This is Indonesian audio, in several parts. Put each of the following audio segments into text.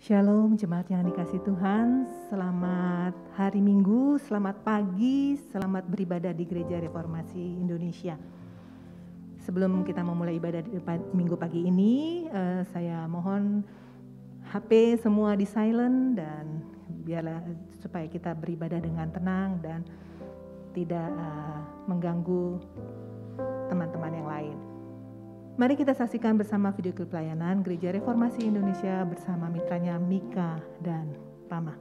Shalom jemaat yang dikasih Tuhan, selamat hari Minggu, selamat pagi, selamat beribadah di Gereja Reformasi Indonesia. Sebelum kita memulai ibadah di Minggu pagi ini, saya mohon HP semua di silent dan biarlah supaya kita beribadah dengan tenang dan tidak mengganggu teman-teman yang lain. Mari kita saksikan bersama video klip pelayanan Gereja Reformasi Indonesia bersama mitranya Mika dan Rama.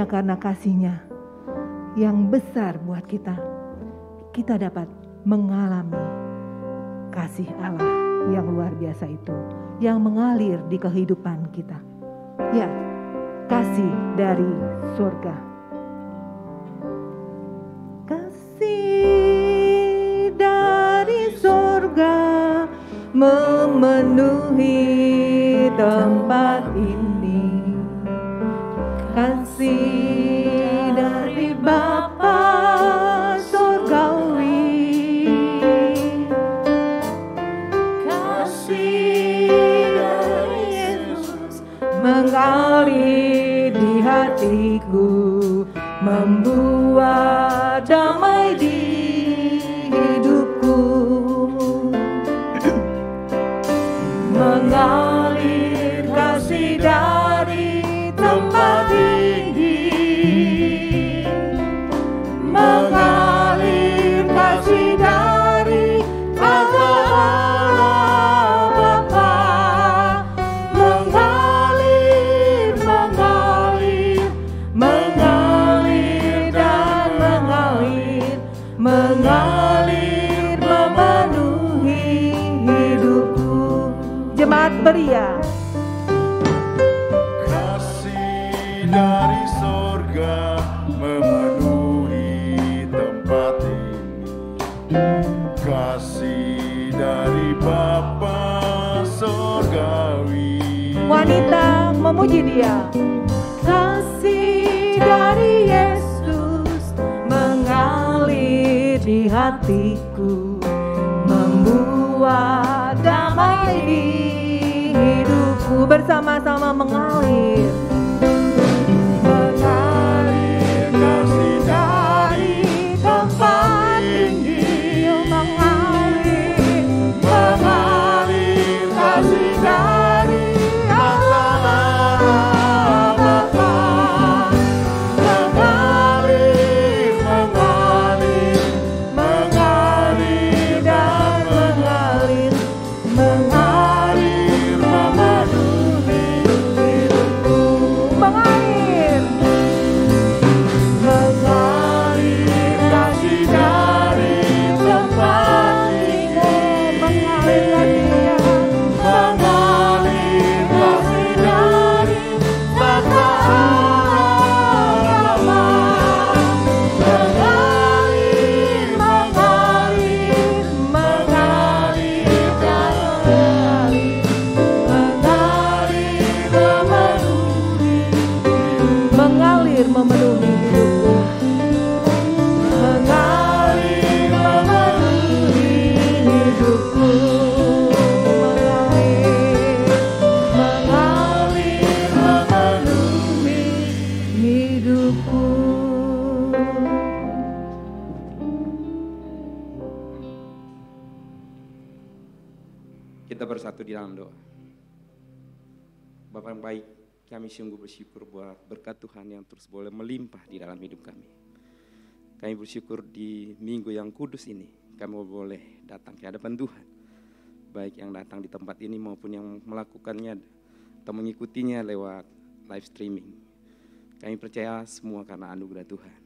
Karena kasih-Nya yang besar buat kita, kita dapat mengalami kasih Allah yang luar biasa itu, yang mengalir di kehidupan kita. Ya, kasih dari surga. Kasih dari surga memenuhi tempat ini. Kasih dari Bapa surgawi, kasih dari Yesus mengalir di hatiku, membuat damai di hidupku. selamat beria. Kasih dari sorga memenuhi tempat ini. Kasih dari Bapa sorgawi. Wanita memuji Dia. Kasih dari Yesus mengalir di hatiku, membuat damai di hidupku. Bersama-sama mengalir. Mengalir kasih dari tempat tinggi. Mengalir, mengalir kasih dari Allah Bapa. Mengalir, mengalir, mengalir dan mengalir, mengalir memenuhi hidupku. Mengalir, mengalir kasih dari tempat tinggi. Mengalir kasih, mengalir kasih dari Bapa Bapa. Mengalir, mengalir, mengalir dan mengalir, mengalir memenuhi hidupku. Mengalir memenuhi hidupku. Mengalir, mengalir memenuhi hidupku. Kita bersatu di dalam doa. Bapa yang baik, kami sungguh bersyukur buat berkat Tuhan yang terus boleh melimpah di dalam hidup kami. Kami bersyukur di minggu yang kudus ini, kami boleh datang ke hadapan Tuhan. Baik yang datang di tempat ini maupun yang melakukannya atau mengikutinya lewat live streaming. Kami percaya semua karena anugerah Tuhan.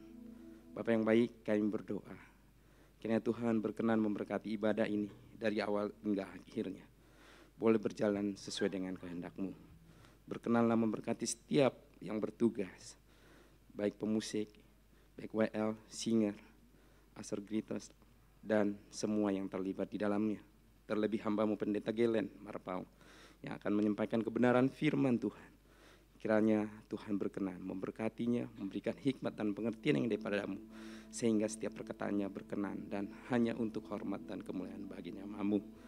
Bapa yang baik, kami berdoa. Kiranya Tuhan berkenan memberkati ibadah ini dari awal hingga akhirnya. Boleh berjalan sesuai dengan kehendak-Mu. Berkenanlah memberkati setiap yang bertugas, baik pemusik, baik WL, singer, assergritos, dan semua yang terlibat di dalamnya. Terlebih hamba-Mu Pendeta Gelen Marpau yang akan menyampaikan kebenaran firman Tuhan. Kiranya Tuhan berkenan memberkatinya, memberikan hikmat dan pengertian yang daripada-Mu, sehingga setiap perkataannya berkenan dan hanya untuk hormat dan kemuliaan bagi nama-Mu.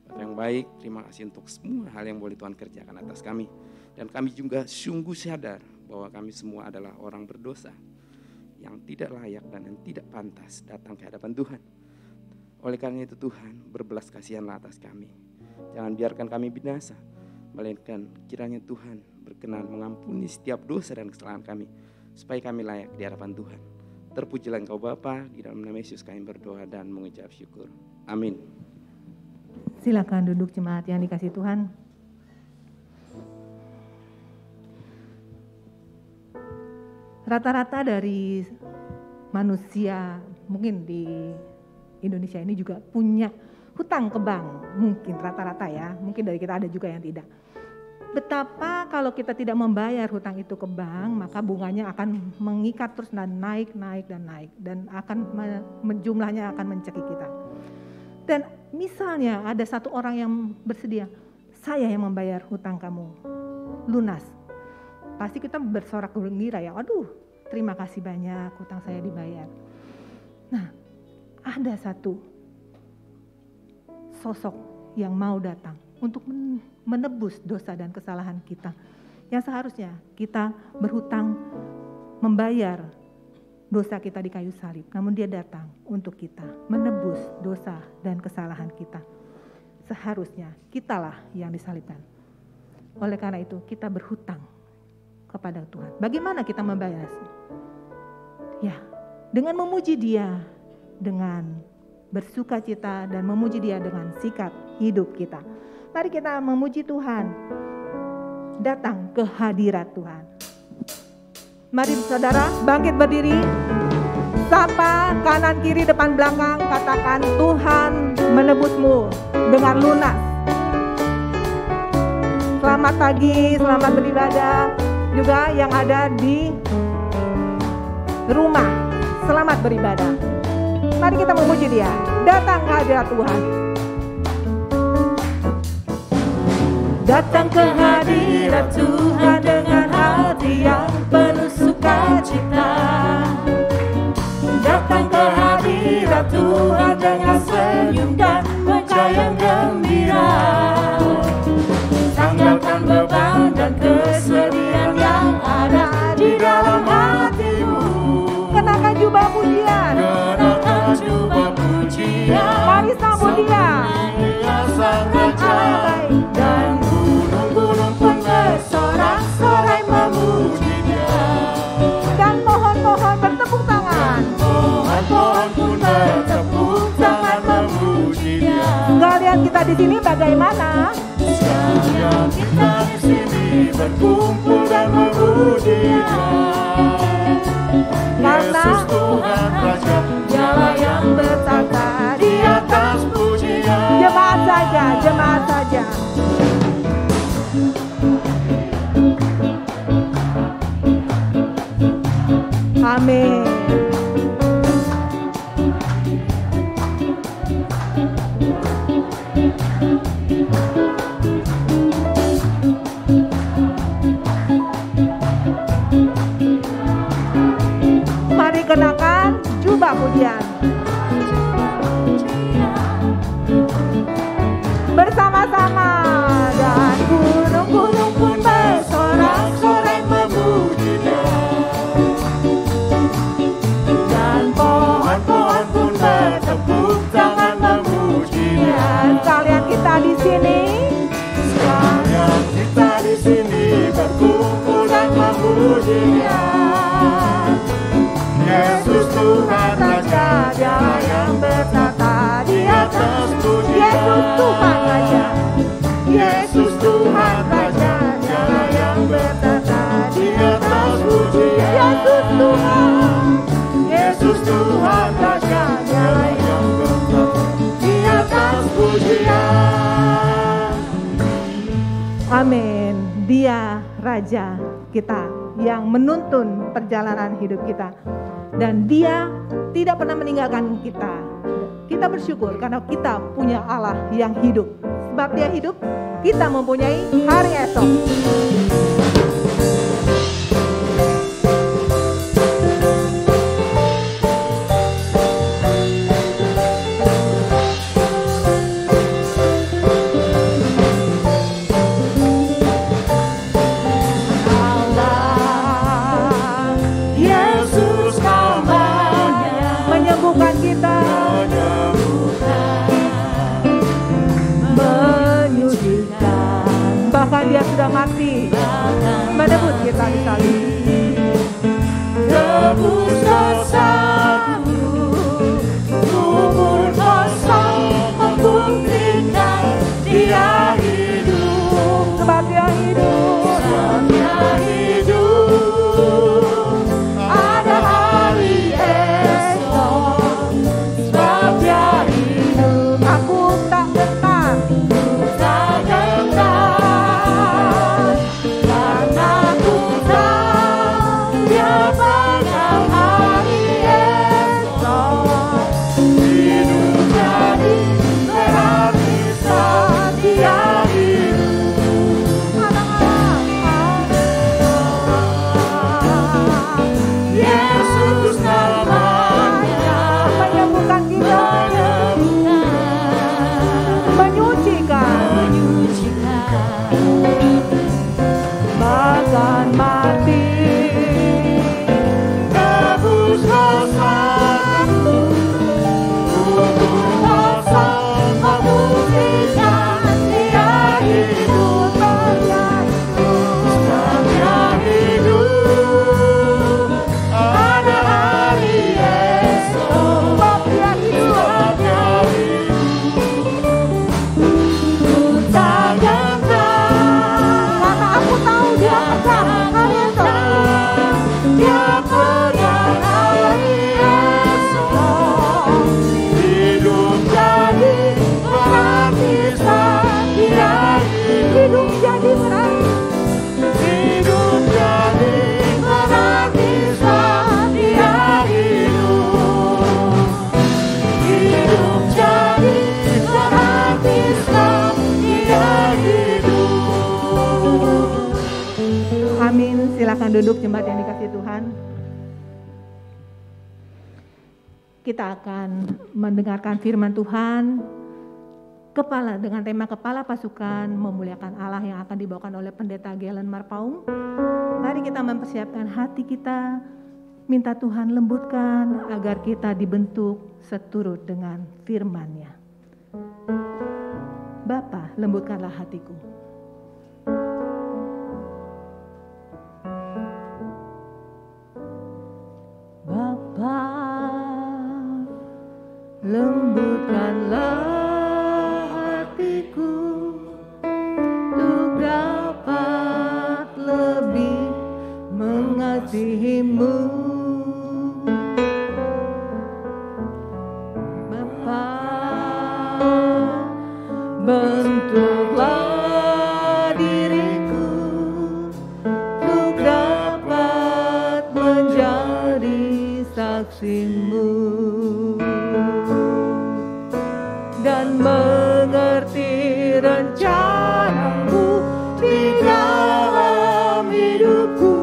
Bapak yang baik, terima kasih untuk semua hal yang boleh Tuhan kerjakan atas kami. Dan kami juga sungguh sadar bahwa kami semua adalah orang berdosa yang tidak layak dan yang tidak pantas datang ke hadapan Tuhan. Oleh karena itu Tuhan, berbelas kasihanlah atas kami. Jangan biarkan kami binasa, melainkan kiranya Tuhan berkenan mengampuni setiap dosa dan kesalahan kami, supaya kami layak di hadapan Tuhan. Terpujilah Engkau Bapa, di dalam nama Yesus kami berdoa dan mengucap syukur. Amin. Silakan duduk jemaat yang dikasih Tuhan. Rata-rata dari manusia mungkin di Indonesia ini juga punya hutang ke bank. Mungkin rata-rata ya, mungkin dari kita ada juga yang tidak. Betapa kalau kita tidak membayar hutang itu ke bank, maka bunganya akan mengikat terus dan naik dan akan jumlahnya akan mencekik kita. Dan misalnya ada satu orang yang bersedia, saya yang membayar hutang kamu lunas. Pasti kita bersorak gembira ya, aduh terima kasih banyak hutang saya dibayar. Nah ada satu sosok yang mau datang untuk menebus dosa dan kesalahan kita. Yang seharusnya kita berhutang membayar dosa kita di kayu salib. Namun dia datang untuk kita menebus dosa dan kesalahan kita. Seharusnya kitalah yang disalibkan. Oleh karena itu kita berhutang kepada Tuhan. Bagaimana kita membayar? Ya, dengan memuji Dia, dengan bersuka cita dan memuji Dia dengan sikap hidup kita. Mari kita memuji Tuhan. Datang ke hadirat Tuhan. Mari saudara bangkit berdiri. Sapa kanan kiri depan belakang, katakan Tuhan menebusmu dengan lunas. Selamat pagi, selamat beribadah. Juga yang ada di rumah, selamat beribadah. Mari kita memuji Dia. Datang ke hadirat Tuhan. Datang ke hadirat Tuhan dengan hati yang penuh sukacita. Datang ke hadirat Tuhan dengan senyum dan muka yang gembira. Tanggalkan beban dan kesedihan yang ada di dalam hatimu. Kenakan jubah pujian. Kenakan jubah pujian. Mari sambut Dia. Dia sang raja. Dan Gunung-gunung pun bersorak-sorai memuji Dia. dan pohon-pohon bertepuk tangan. Pohon-pohon pun bertepuk tangan memuji Dia. Sekalian kita di sini bagaimana? Sekalian kita di sini berkumpul dan memuji Dia. Karena Yesus Tuhan Raja, Dialah yang bertata di atas. pujian. Jemaat saja, jemaat saja. Amin. Mari kenakan jubah pujian. Bersama-sama dan gunung-gunung pun bersorak-sorai memuji Dia. Dan pohon-pohon pun bertepuk tangan memuji Dia. Sekalian kita di sini, Sekalian kita di sini berkumpul dan memuji Dia. Yesus Tuhan Raja, Dialah yang bertata di atas. pujian. Yesus Tuhan Raja, Yesus Tuhan Raja, Dialah yang bertata di atas pujian. Yesus Tuhan, Yesus Tuhan Raja, Dialah yang bertata di atas pujian. amin. Dia Raja kita yang menuntun perjalanan hidup kita. Dan Dia tidak pernah meninggalkan kita. Kita bersyukur karena kita punya Allah yang hidup. Sebab Dia hidup, kita mempunyai hari esok. Yesus Menyembuhkan kita, menyucikan. Bahkan Dia sudah mati, menebus kita di salib. tebus dosaku, kubur kosong membuktikan Dia hidup. Sebab Dia hidup, Dia hidup, ada hari esok. Sebab Dia hidup, aku tak gentar. tak gentar, karena ku tahu Silakan duduk jemaat yang dikasihi Tuhan. Kita akan mendengarkan firman Tuhan dengan tema Kepala Pasukan Memuliakan Allah yang akan dibawakan oleh Pendeta Galen Marpaung. Mari kita mempersiapkan hati kita, minta Tuhan lembutkan agar kita dibentuk seturut dengan firman-Nya. Bapa, lembutkanlah hatiku. Bapa, lembutkanlah hatiku untuk dapat lebih mengasihi-Mu. Bapa, bentuklah diriku untuk dapat menjadi saksi-Mu dan mengerti rencana-Mu di dalam hidupku.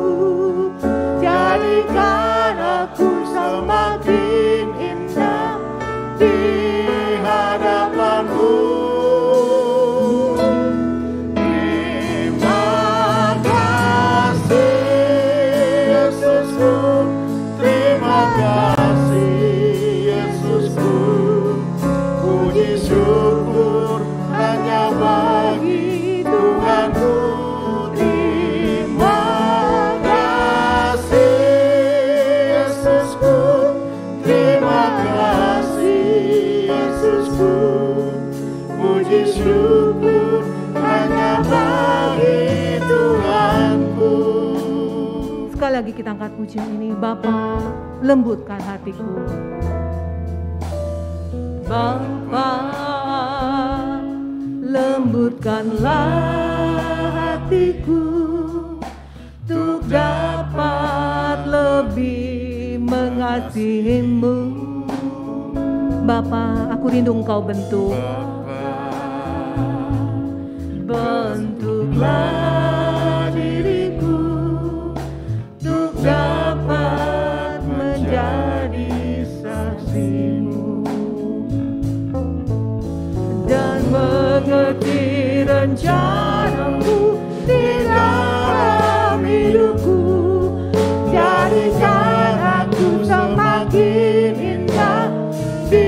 Jadikan aku semakin indah di hadapan-Mu. Terima kasih Yesusku, terima kasih Yesusku. Puji syukur hanya bagi Tuhanku. Terima kasih Yesusku, terima kasih Yesusku. Puji syukur hanya bagi Tuhanku. Sekali lagi kita angkat pujian ini. Bapa, lembutkan hatiku. Bapa, lembutkanlah hatiku untuk dapat lebih mengasihi-Mu. Bapa, aku rindu Engkau bentuk. Bentuklah diriku untuk dapat menjadi saksi-Mu dan mengerti rencana-Mu di dalam hidupku. Jadikan aku semakin indah di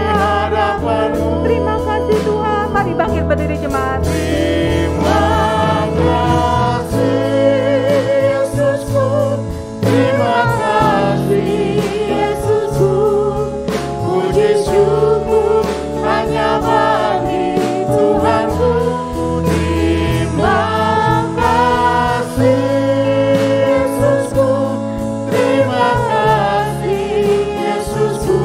hadapan-Mu. Terima kasih Tuhan. Mari bangkit berdiri jemaat. Terima kasih Yesusku, terima kasih Yesusku. Puji syukur hanya bagi Tuhanku. Terima kasih Yesusku, terima kasih Yesusku.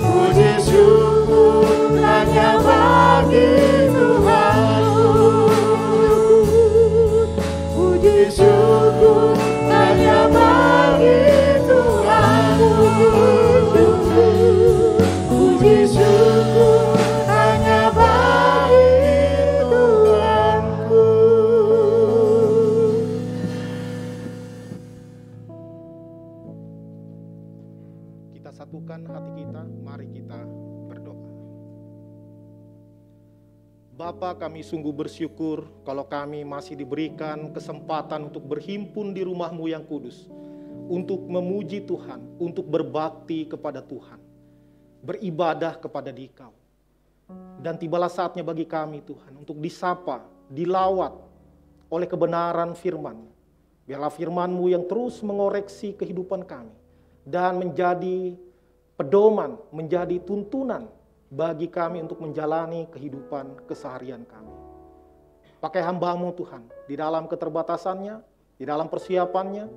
Puji syukur hanya bagi Tuhanku. Puji syukur hanya bagi Tuhanku. Puji syukur hanya bagi Tuhanku. Kita satukan hati kita, mari kita berdoa. Bapa, kami sungguh bersyukur kalau kami masih diberikan kesempatan untuk berhimpun di rumah-Mu yang kudus, untuk memuji Tuhan, untuk berbakti kepada Tuhan, beribadah kepada Dikau. Dan tibalah saatnya bagi kami Tuhan untuk disapa, dilawat oleh kebenaran firman. Biarlah firman-Mu yang terus mengoreksi kehidupan kami dan menjadi pedoman, menjadi tuntunan bagi kami untuk menjalani kehidupan keseharian kami. Pakai hamba-Mu Tuhan di dalam keterbatasannya, di dalam persiapannya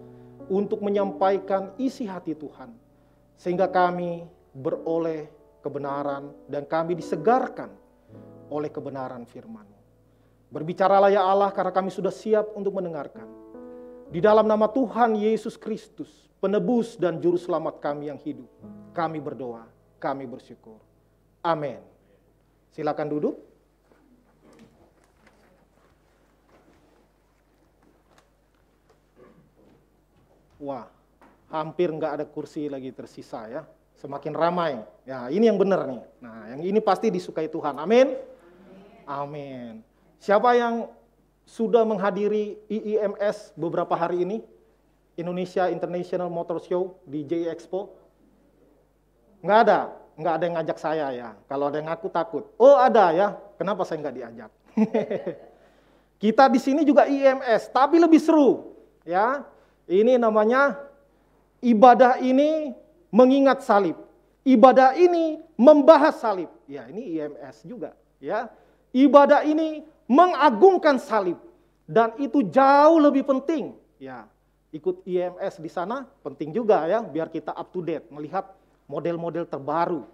untuk menyampaikan isi hati Tuhan, sehingga kami beroleh kebenaran dan kami disegarkan oleh kebenaran firman-Mu. Berbicaralah ya Allah, karena kami sudah siap untuk mendengarkan. Di dalam nama Tuhan Yesus Kristus, penebus dan juru selamat kami yang hidup, kami berdoa, kami bersyukur. Amin. Silakan duduk. Wah, hampir nggak ada kursi lagi tersisa ya. Semakin ramai. Ya, ini yang benar nih. Nah, yang ini pasti disukai Tuhan. Amin. Amin. Siapa yang sudah menghadiri IIMS beberapa hari ini? Indonesia International Motor Show di JI Expo? Nggak ada yang ngajak saya ya. Kalau ada yang ngaku takut. Oh ada ya, kenapa saya nggak diajak? Kita di sini juga IIMS, tapi lebih seru. Ya, ini namanya ibadah ini mengingat salib. Ibadah ini membahas salib. Ya, ini IIMS juga. Ya, ibadah ini mengagungkan salib. Dan itu jauh lebih penting. Ya, ikut IIMS di sana penting juga ya, biar kita up to date, melihat model-model terbaru.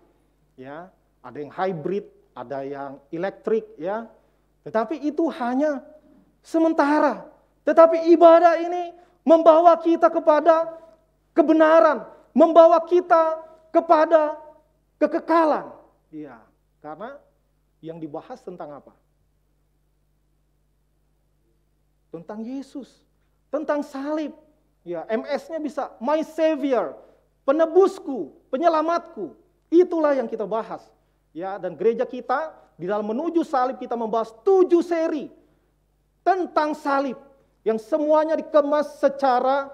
Ya, ada yang hybrid, ada yang elektrik ya. Tetapi itu hanya sementara. Tetapi ibadah ini membawa kita kepada kebenaran, membawa kita kepada kekekalan. Ya, karena yang dibahas tentang apa? Tentang Yesus, tentang salib. Ya, MS-nya bisa my savior, penebusku, penyelamatku. Itulah yang kita bahas. Ya, dan gereja kita di dalam menuju salib kita membahas 7 seri tentang salib yang semuanya dikemas secara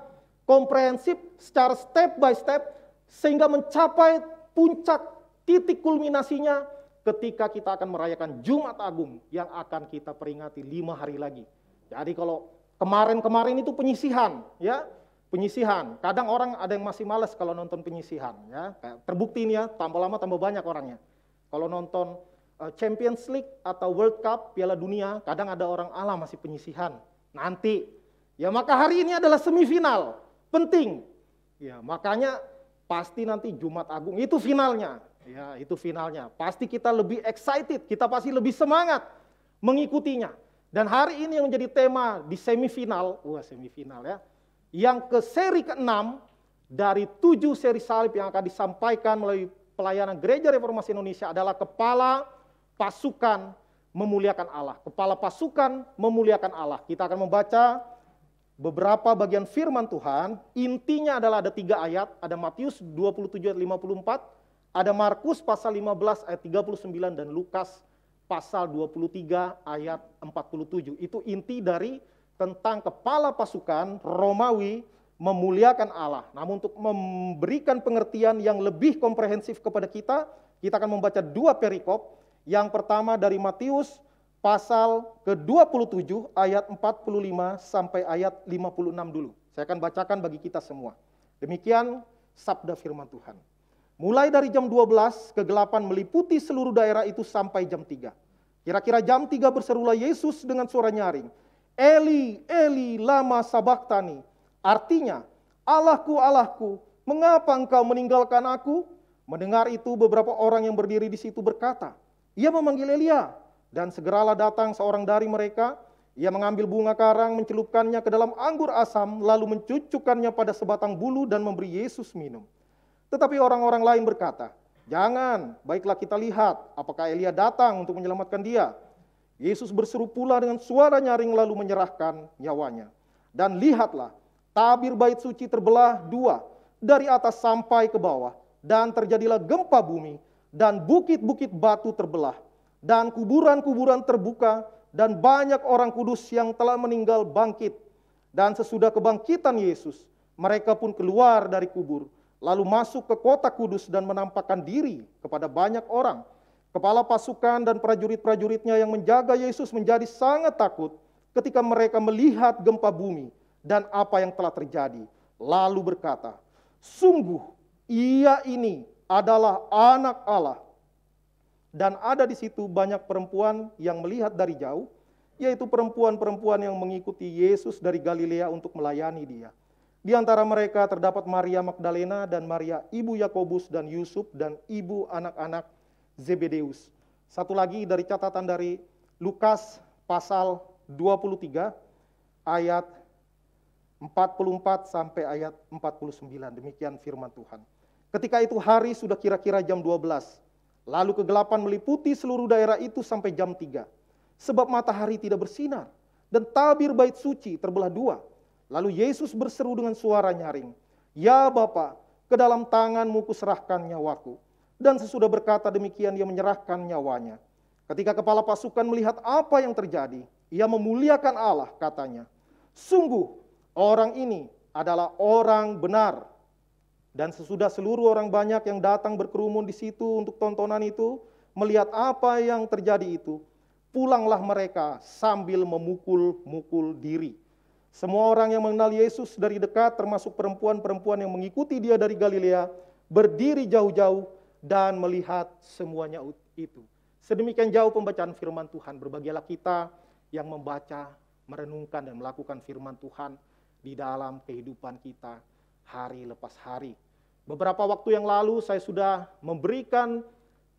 komprehensif, secara step by step sehingga mencapai puncak titik kulminasinya ketika kita akan merayakan Jumat Agung yang akan kita peringati 5 hari lagi. Jadi kalau kemarin-kemarin itu penyisihan, ya, penyisihan. Kadang orang ada yang masih malas kalau nonton penyisihan, ya. Terbukti nih ya, tambah lama tambah banyak orangnya. Kalau nonton Champions League atau World Cup, Piala Dunia, kadang ada orang masih penyisihan. Nanti, ya maka hari ini adalah semifinal, penting. Ya makanya pasti nanti Jumat Agung itu finalnya, ya itu finalnya. Pasti kita lebih excited, kita pasti lebih semangat mengikutinya. Dan hari ini yang menjadi tema di semifinal, semifinal ya, yang ke seri ke-6 dari 7 seri salib yang akan disampaikan melalui pelayanan Gereja Reformasi Indonesia adalah kepala pasukan memuliakan Allah. Kepala pasukan memuliakan Allah. Kita akan membaca beberapa bagian firman Tuhan. Intinya adalah ada 3 ayat. Ada Matius 27 ayat 54, ada Markus pasal 15 ayat 39, dan Lukas pasal 23 ayat 47. Itu inti dari tentang kepala pasukan Romawi memuliakan Allah. Namun untuk memberikan pengertian yang lebih komprehensif kepada kita akan membaca 2 perikop. Yang pertama dari Matius pasal ke-27 ayat 45 sampai ayat 56 dulu. Saya akan bacakan bagi kita semua. Demikian sabda firman Tuhan. Mulai dari jam 12 kegelapan meliputi seluruh daerah itu sampai jam 3. Kira-kira jam 3 berserulah Yesus dengan suara nyaring, Eli, Eli, lama sabachthani. Artinya, Allahku, Allahku, mengapa engkau meninggalkan aku? Mendengar itu beberapa orang yang berdiri di situ berkata, ia memanggil Elia. Dan segeralah datang seorang dari mereka, ia mengambil bunga karang, mencelupkannya ke dalam anggur asam, lalu mencucukkannya pada sebatang bulu dan memberi Yesus minum. Tetapi orang-orang lain berkata, jangan, baiklah kita lihat apakah Elia datang untuk menyelamatkan dia. Yesus berseru pula dengan suara nyaring lalu menyerahkan nyawanya. Dan lihatlah, tabir bait suci terbelah 2 dari atas sampai ke bawah, dan terjadilah gempa bumi, dan bukit-bukit batu terbelah, dan kuburan-kuburan terbuka, dan banyak orang kudus yang telah meninggal bangkit. Dan sesudah kebangkitan Yesus, mereka pun keluar dari kubur, lalu masuk ke kota kudus dan menampakkan diri kepada banyak orang. Kepala pasukan dan prajurit-prajuritnya yang menjaga Yesus menjadi sangat takut ketika mereka melihat gempa bumi dan apa yang telah terjadi. Lalu berkata, sungguh ia ini adalah anak Allah. Dan ada di situ banyak perempuan yang melihat dari jauh, yaitu perempuan-perempuan yang mengikuti Yesus dari Galilea untuk melayani dia. Di antara mereka terdapat Maria Magdalena dan Maria ibu Yakobus dan Yusuf dan ibu anak-anak Zebedeus. Satu lagi dari catatan dari Lukas pasal 23 ayat 44 sampai ayat 49. Demikian firman Tuhan. Ketika itu hari sudah kira-kira jam 12. Lalu kegelapan meliputi seluruh daerah itu sampai jam 3. Sebab matahari tidak bersinar dan tabir bait suci terbelah 2. Lalu Yesus berseru dengan suara nyaring, "Ya Bapa, ke dalam tangan-Mu kuserahkan nyawaku." Dan sesudah berkata demikian, ia menyerahkan nyawanya. Ketika kepala pasukan melihat apa yang terjadi, ia memuliakan Allah, katanya, "Sungguh orang ini adalah orang benar." Dan sesudah seluruh orang banyak yang datang berkerumun di situ untuk tontonan itu, melihat apa yang terjadi itu, pulanglah mereka sambil memukul-mukul diri. Semua orang yang mengenal Yesus dari dekat, termasuk perempuan-perempuan yang mengikuti dia dari Galilea, berdiri jauh-jauh dan melihat semuanya itu. Sedemikian jauh pembacaan firman Tuhan. Berbahagialah kita yang membaca, merenungkan, dan melakukan firman Tuhan di dalam kehidupan kita hari lepas hari. Beberapa waktu yang lalu saya sudah memberikan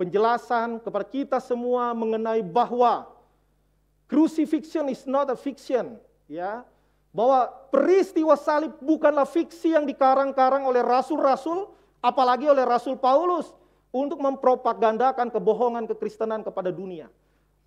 penjelasan kepada kita semua mengenai bahwa crucifixion is not a fiction, ya. Bahwa peristiwa salib bukanlah fiksi yang dikarang-karang oleh rasul-rasul, apalagi oleh Rasul Paulus untuk mempropagandakan kebohongan kekristenan kepada dunia.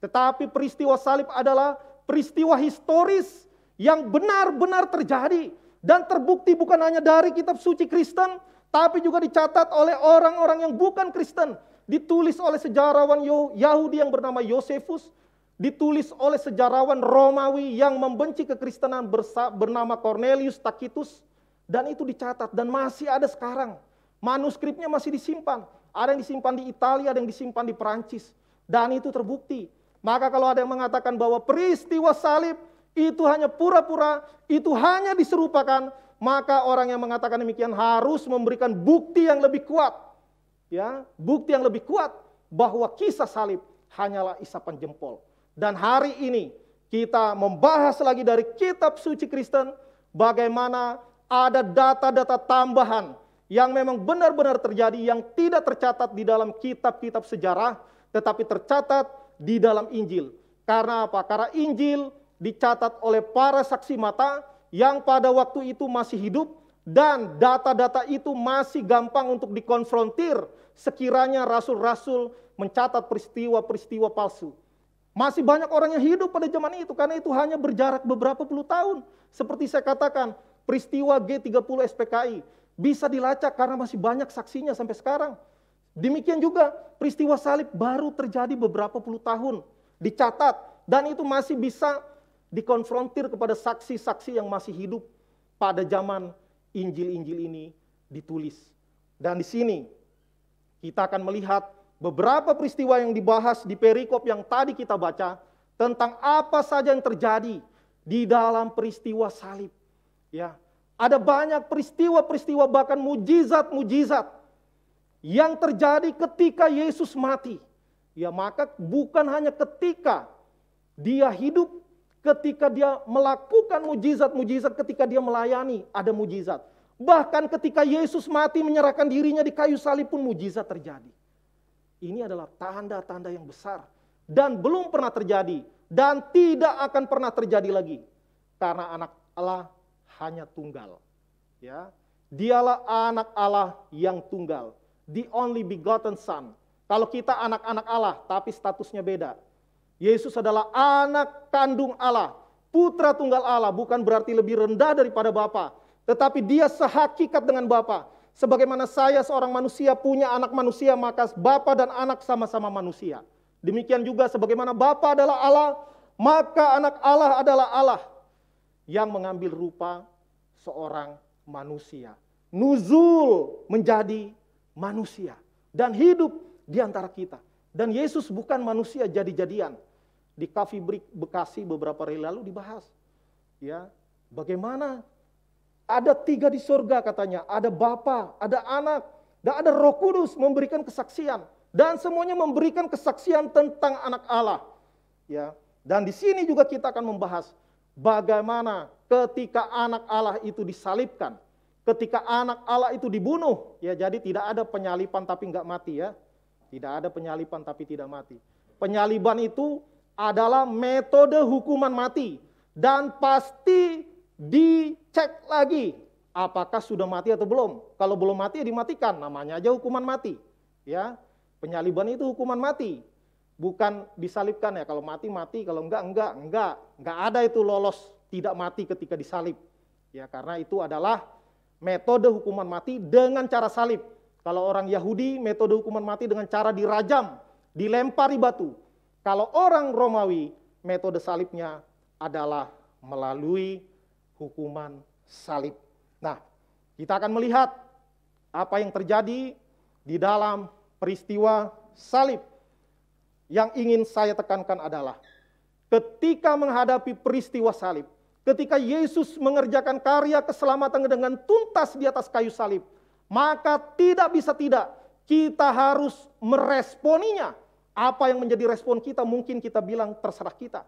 Tetapi peristiwa salib adalah peristiwa historis yang benar-benar terjadi dan terbukti bukan hanya dari kitab suci Kristen, tapi juga dicatat oleh orang-orang yang bukan Kristen. Ditulis oleh sejarawan Yahudi yang bernama Yosefus, ditulis oleh sejarawan Romawi yang membenci kekristenan bernama Cornelius Tacitus, dan itu dicatat dan masih ada sekarang. Manuskripnya masih disimpan. Ada yang disimpan di Italia, ada yang disimpan di Perancis, dan itu terbukti. Maka kalau ada yang mengatakan bahwa peristiwa salib itu hanya pura-pura, itu hanya diserupakan, maka orang yang mengatakan demikian harus memberikan bukti yang lebih kuat. Ya, bukti yang lebih kuat bahwa kisah salib hanyalah isapan jempol. Dan hari ini kita membahas lagi dari kitab suci Kristen bagaimana ada data-data tambahan yang memang benar-benar terjadi, yang tidak tercatat di dalam kitab-kitab sejarah, tetapi tercatat di dalam Injil. Karena apa? Karena Injil dicatat oleh para saksi mata yang pada waktu itu masih hidup, dan data-data itu masih gampang untuk dikonfrontir sekiranya rasul-rasul mencatat peristiwa-peristiwa palsu. Masih banyak orang yang hidup pada zaman itu, karena itu hanya berjarak beberapa puluh tahun. Seperti saya katakan, peristiwa G30 SPKI bisa dilacak karena masih banyak saksinya sampai sekarang. Demikian juga peristiwa salib baru terjadi beberapa puluh tahun, dicatat, dan itu masih bisa dikonfrontir kepada saksi-saksi yang masih hidup pada zaman Injil-Injil ini ditulis. Dan di sini kita akan melihat beberapa peristiwa yang dibahas di perikop yang tadi kita baca tentang apa saja yang terjadi di dalam peristiwa salib. Ya, ada banyak peristiwa-peristiwa bahkan mujizat-mujizat yang terjadi ketika Yesus mati. Ya, maka bukan hanya ketika dia hidup, ketika dia melakukan mujizat-mujizat, ketika dia melayani ada mujizat. Bahkan ketika Yesus mati menyerahkan dirinya di kayu salib pun mujizat terjadi. Ini adalah tanda-tanda yang besar dan belum pernah terjadi dan tidak akan pernah terjadi lagi. Karena anak Allah hanya tunggal. Ya, dialah anak Allah yang tunggal, the only begotten son. Kalau kita anak-anak Allah, tapi statusnya beda. Yesus adalah anak kandung Allah, putra tunggal Allah, bukan berarti lebih rendah daripada Bapa, tetapi dia sehakikat dengan Bapa. Sebagaimana saya seorang manusia punya anak manusia, maka Bapa dan anak sama-sama manusia. Demikian juga sebagaimana Bapa adalah Allah, maka anak Allah adalah Allah yang mengambil rupa seorang manusia. Nuzul menjadi manusia dan hidup di antara kita. Dan Yesus bukan manusia jadi-jadian. Di Cafe Bekasi beberapa hari lalu dibahas. Ya, bagaimana ada 3 di surga katanya, ada Bapa, ada Anak, dan ada Roh Kudus memberikan kesaksian, dan semuanya memberikan kesaksian tentang Anak Allah. Ya, dan di sini juga kita akan membahas bagaimana ketika Anak Allah itu disalibkan, ketika Anak Allah itu dibunuh. Ya, jadi tidak ada penyaliban tapi enggak mati ya, tidak ada penyaliban tapi tidak mati. Penyaliban itu adalah metode hukuman mati dan pasti dicek lagi apakah sudah mati atau belum. Kalau belum mati ya dimatikan, namanya aja hukuman mati. Ya, penyaliban itu hukuman mati, bukan disalibkan ya. Kalau mati mati, kalau enggak ada itu lolos tidak mati ketika disalib. Ya, karena itu adalah metode hukuman mati dengan cara salib. Kalau orang Yahudi, metode hukuman mati dengan cara dirajam, dilempari batu. Kalau orang Romawi, metode salibnya adalah melalui hukuman salib. Nah, kita akan melihat apa yang terjadi di dalam peristiwa salib. Yang ingin saya tekankan adalah ketika menghadapi peristiwa salib, ketika Yesus mengerjakan karya keselamatan dengan tuntas di atas kayu salib, maka tidak bisa tidak kita harus meresponinya. Apa yang menjadi respon kita, mungkin kita bilang terserah kita.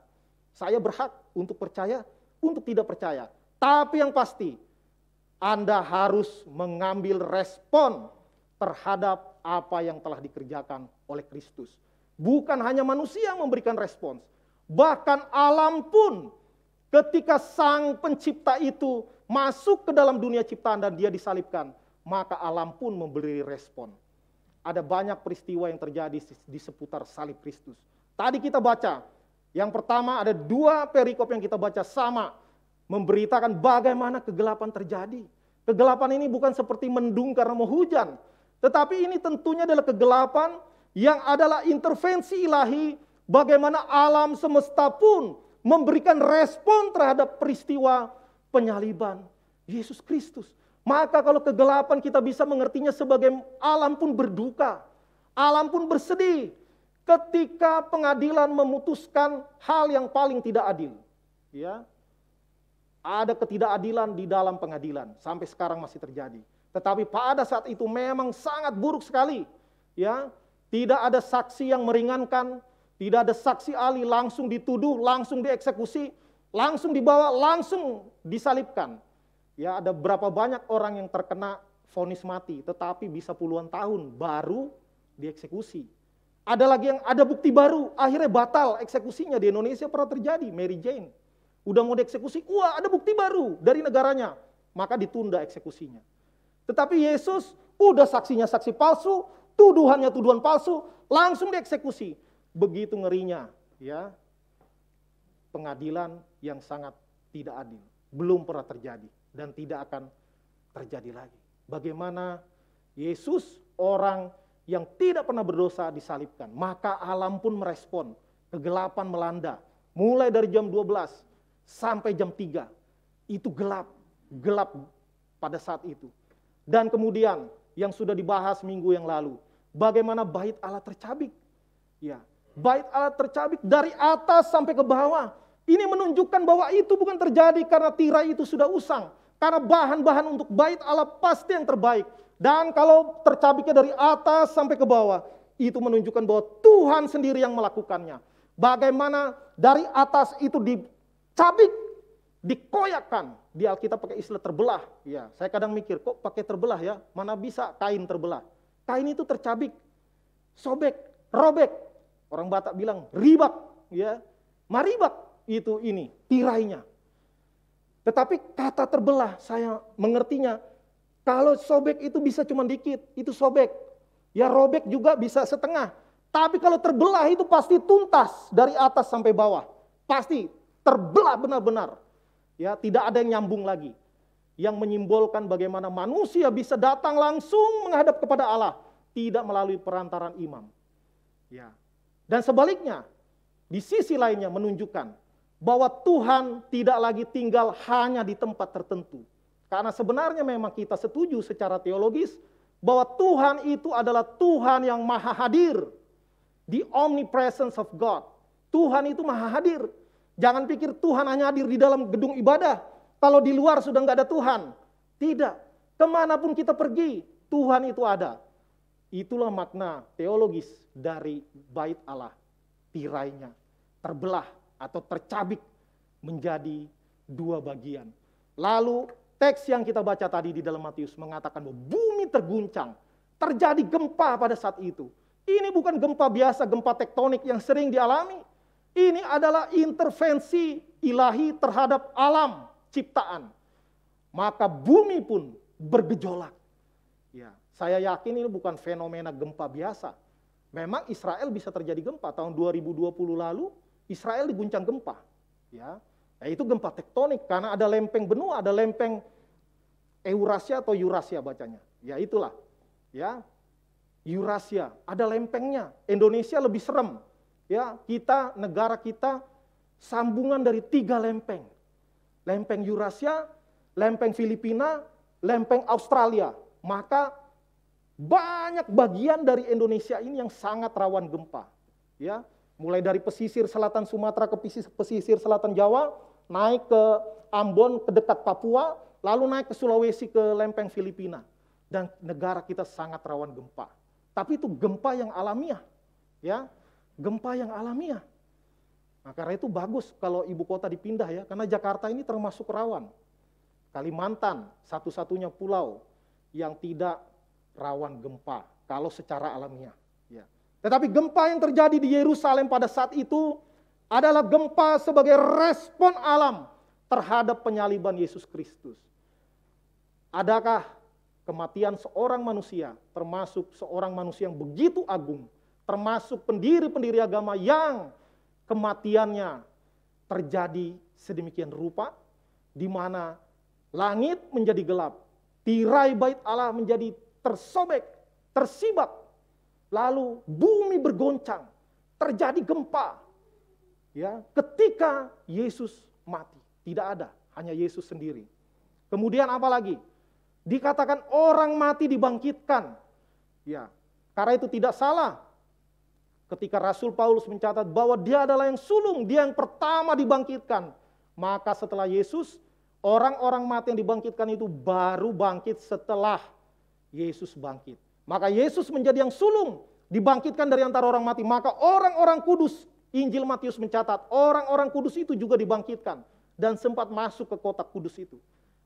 Saya berhak untuk percaya, untuk tidak percaya. Tapi yang pasti, Anda harus mengambil respon terhadap apa yang telah dikerjakan oleh Kristus. Bukan hanya manusia yang memberikan respons, bahkan alam pun ketika Sang Pencipta itu masuk ke dalam dunia ciptaan dan dia disalibkan, maka alam pun memberi respon. Ada banyak peristiwa yang terjadi di seputar salib Kristus. Tadi kita baca, yang pertama ada 2 perikop yang kita baca sama, memberitakan bagaimana kegelapan terjadi. Kegelapan ini bukan seperti mendung karena mau hujan, tetapi ini tentunya adalah kegelapan yang adalah intervensi ilahi, bagaimana alam semesta pun memberikan respon terhadap peristiwa penyaliban Yesus Kristus. Maka kalau kegelapan kita bisa mengertinya sebagai alam pun berduka, alam pun bersedih ketika pengadilan memutuskan hal yang paling tidak adil. Ya, ada ketidakadilan di dalam pengadilan, sampai sekarang masih terjadi. Tetapi pada saat itu memang sangat buruk sekali. Ya, tidak ada saksi yang meringankan, tidak ada saksi ahli, langsung dituduh, langsung dieksekusi, langsung dibawa, langsung disalibkan. Ya, ada berapa banyak orang yang terkena vonis mati, tetapi bisa puluhan tahun baru dieksekusi. Ada lagi yang ada bukti baru, akhirnya batal eksekusinya. Di Indonesia pernah terjadi, Mary Jane. Udah mau dieksekusi, wah ada bukti baru dari negaranya, maka ditunda eksekusinya. Tetapi Yesus udah saksinya saksi palsu, tuduhannya tuduhan palsu, langsung dieksekusi. Begitu ngerinya, ya, pengadilan yang sangat tidak adil. Belum pernah terjadi dan tidak akan terjadi lagi. Bagaimana Yesus, orang yang tidak pernah berdosa, disalibkan, maka alam pun merespon. Kegelapan melanda, mulai dari jam 12 sampai jam 3. Itu gelap pada saat itu. Dan kemudian yang sudah dibahas minggu yang lalu, bagaimana bait Allah tercabik. Ya, bait Allah tercabik dari atas sampai ke bawah. Ini menunjukkan bahwa itu bukan terjadi karena tirai itu sudah usang. Karena bahan-bahan untuk bait Allah pasti yang terbaik. Dan kalau tercabiknya dari atas sampai ke bawah, itu menunjukkan bahwa Tuhan sendiri yang melakukannya. Bagaimana dari atas itu dicabik, dikoyakkan. Di Alkitab pakai istilah terbelah. Ya, saya kadang mikir, kok pakai terbelah ya? Mana bisa kain terbelah? Kain itu tercabik, sobek, robek. Orang Batak bilang ribak, ya, maribak. Itu ini tirainya. Tetapi kata terbelah saya mengertinya, kalau sobek itu bisa cuma dikit, itu sobek. Ya robek juga bisa setengah. Tapi kalau terbelah itu pasti tuntas dari atas sampai bawah. Pasti terbelah benar-benar. Ya, tidak ada yang nyambung lagi. Yang menyimbolkan bagaimana manusia bisa datang langsung menghadap kepada Allah, tidak melalui perantaran imam. Ya. Dan sebaliknya, di sisi lainnya menunjukkan bahwa Tuhan tidak lagi tinggal hanya di tempat tertentu. Karena sebenarnya memang kita setuju secara teologis bahwa Tuhan itu adalah Tuhan yang maha hadir. The omnipresence of God. Tuhan itu maha hadir. Jangan pikir Tuhan hanya hadir di dalam gedung ibadah. Kalau di luar sudah nggak ada Tuhan. Tidak. Kemanapun kita pergi, Tuhan itu ada. Itulah makna teologis dari bait Allah. Tirainya terbelah atau tercabik menjadi 2 bagian. Lalu teks yang kita baca tadi di dalam Matius mengatakan bahwa bumi terguncang. Terjadi gempa pada saat itu. Ini bukan gempa biasa, gempa tektonik yang sering dialami. Ini adalah intervensi ilahi terhadap alam ciptaan. Maka bumi pun bergejolak. Ya, saya yakin ini bukan fenomena gempa biasa. Memang Israel bisa terjadi gempa. Tahun 2020 lalu Israel diguncang gempa. Ya, Ya, itu gempa tektonik karena ada lempeng benua, ada lempeng Eurasia atau Eurasia bacanya. Ya itulah. Ya. Eurasia, ada lempengnya. Indonesia lebih serem. Ya, negara kita sambungan dari 3 lempeng. Lempeng Eurasia, lempeng Filipina, lempeng Australia. Maka banyak bagian dari Indonesia ini yang sangat rawan gempa. Ya, mulai dari pesisir selatan Sumatera ke pesisir selatan Jawa, naik ke Ambon, ke dekat Papua, lalu naik ke Sulawesi, ke lempeng Filipina. Dan negara kita sangat rawan gempa. Tapi itu gempa yang alamiah. Ya, gempa yang alamiah. Nah, karena itu bagus kalau ibu kota dipindah ya, karena Jakarta ini termasuk rawan. Kalimantan satu-satunya pulau yang tidak rawan gempa kalau secara alamiah. Ya. Tetapi gempa yang terjadi di Yerusalem pada saat itu adalah gempa sebagai respon alam terhadap penyaliban Yesus Kristus. Adakah kematian seorang manusia, termasuk seorang manusia yang begitu agung, termasuk pendiri-pendiri agama yang kematiannya terjadi sedemikian rupa, di mana langit menjadi gelap, tirai bait Allah menjadi tersobek, tersibak, lalu bumi bergoncang, terjadi gempa. Ya, ketika Yesus mati, tidak ada, hanya Yesus sendiri. Kemudian apa lagi? Dikatakan orang mati dibangkitkan. Ya, karena itu tidak salah ketika Rasul Paulus mencatat bahwa dia adalah yang sulung, dia yang pertama dibangkitkan. Maka setelah Yesus, orang-orang mati yang dibangkitkan itu baru bangkit setelah Yesus bangkit. Maka Yesus menjadi yang sulung, dibangkitkan dari antara orang mati. Maka orang-orang kudus, Injil Matius mencatat, orang-orang kudus itu juga dibangkitkan. Dan sempat masuk ke kota kudus itu.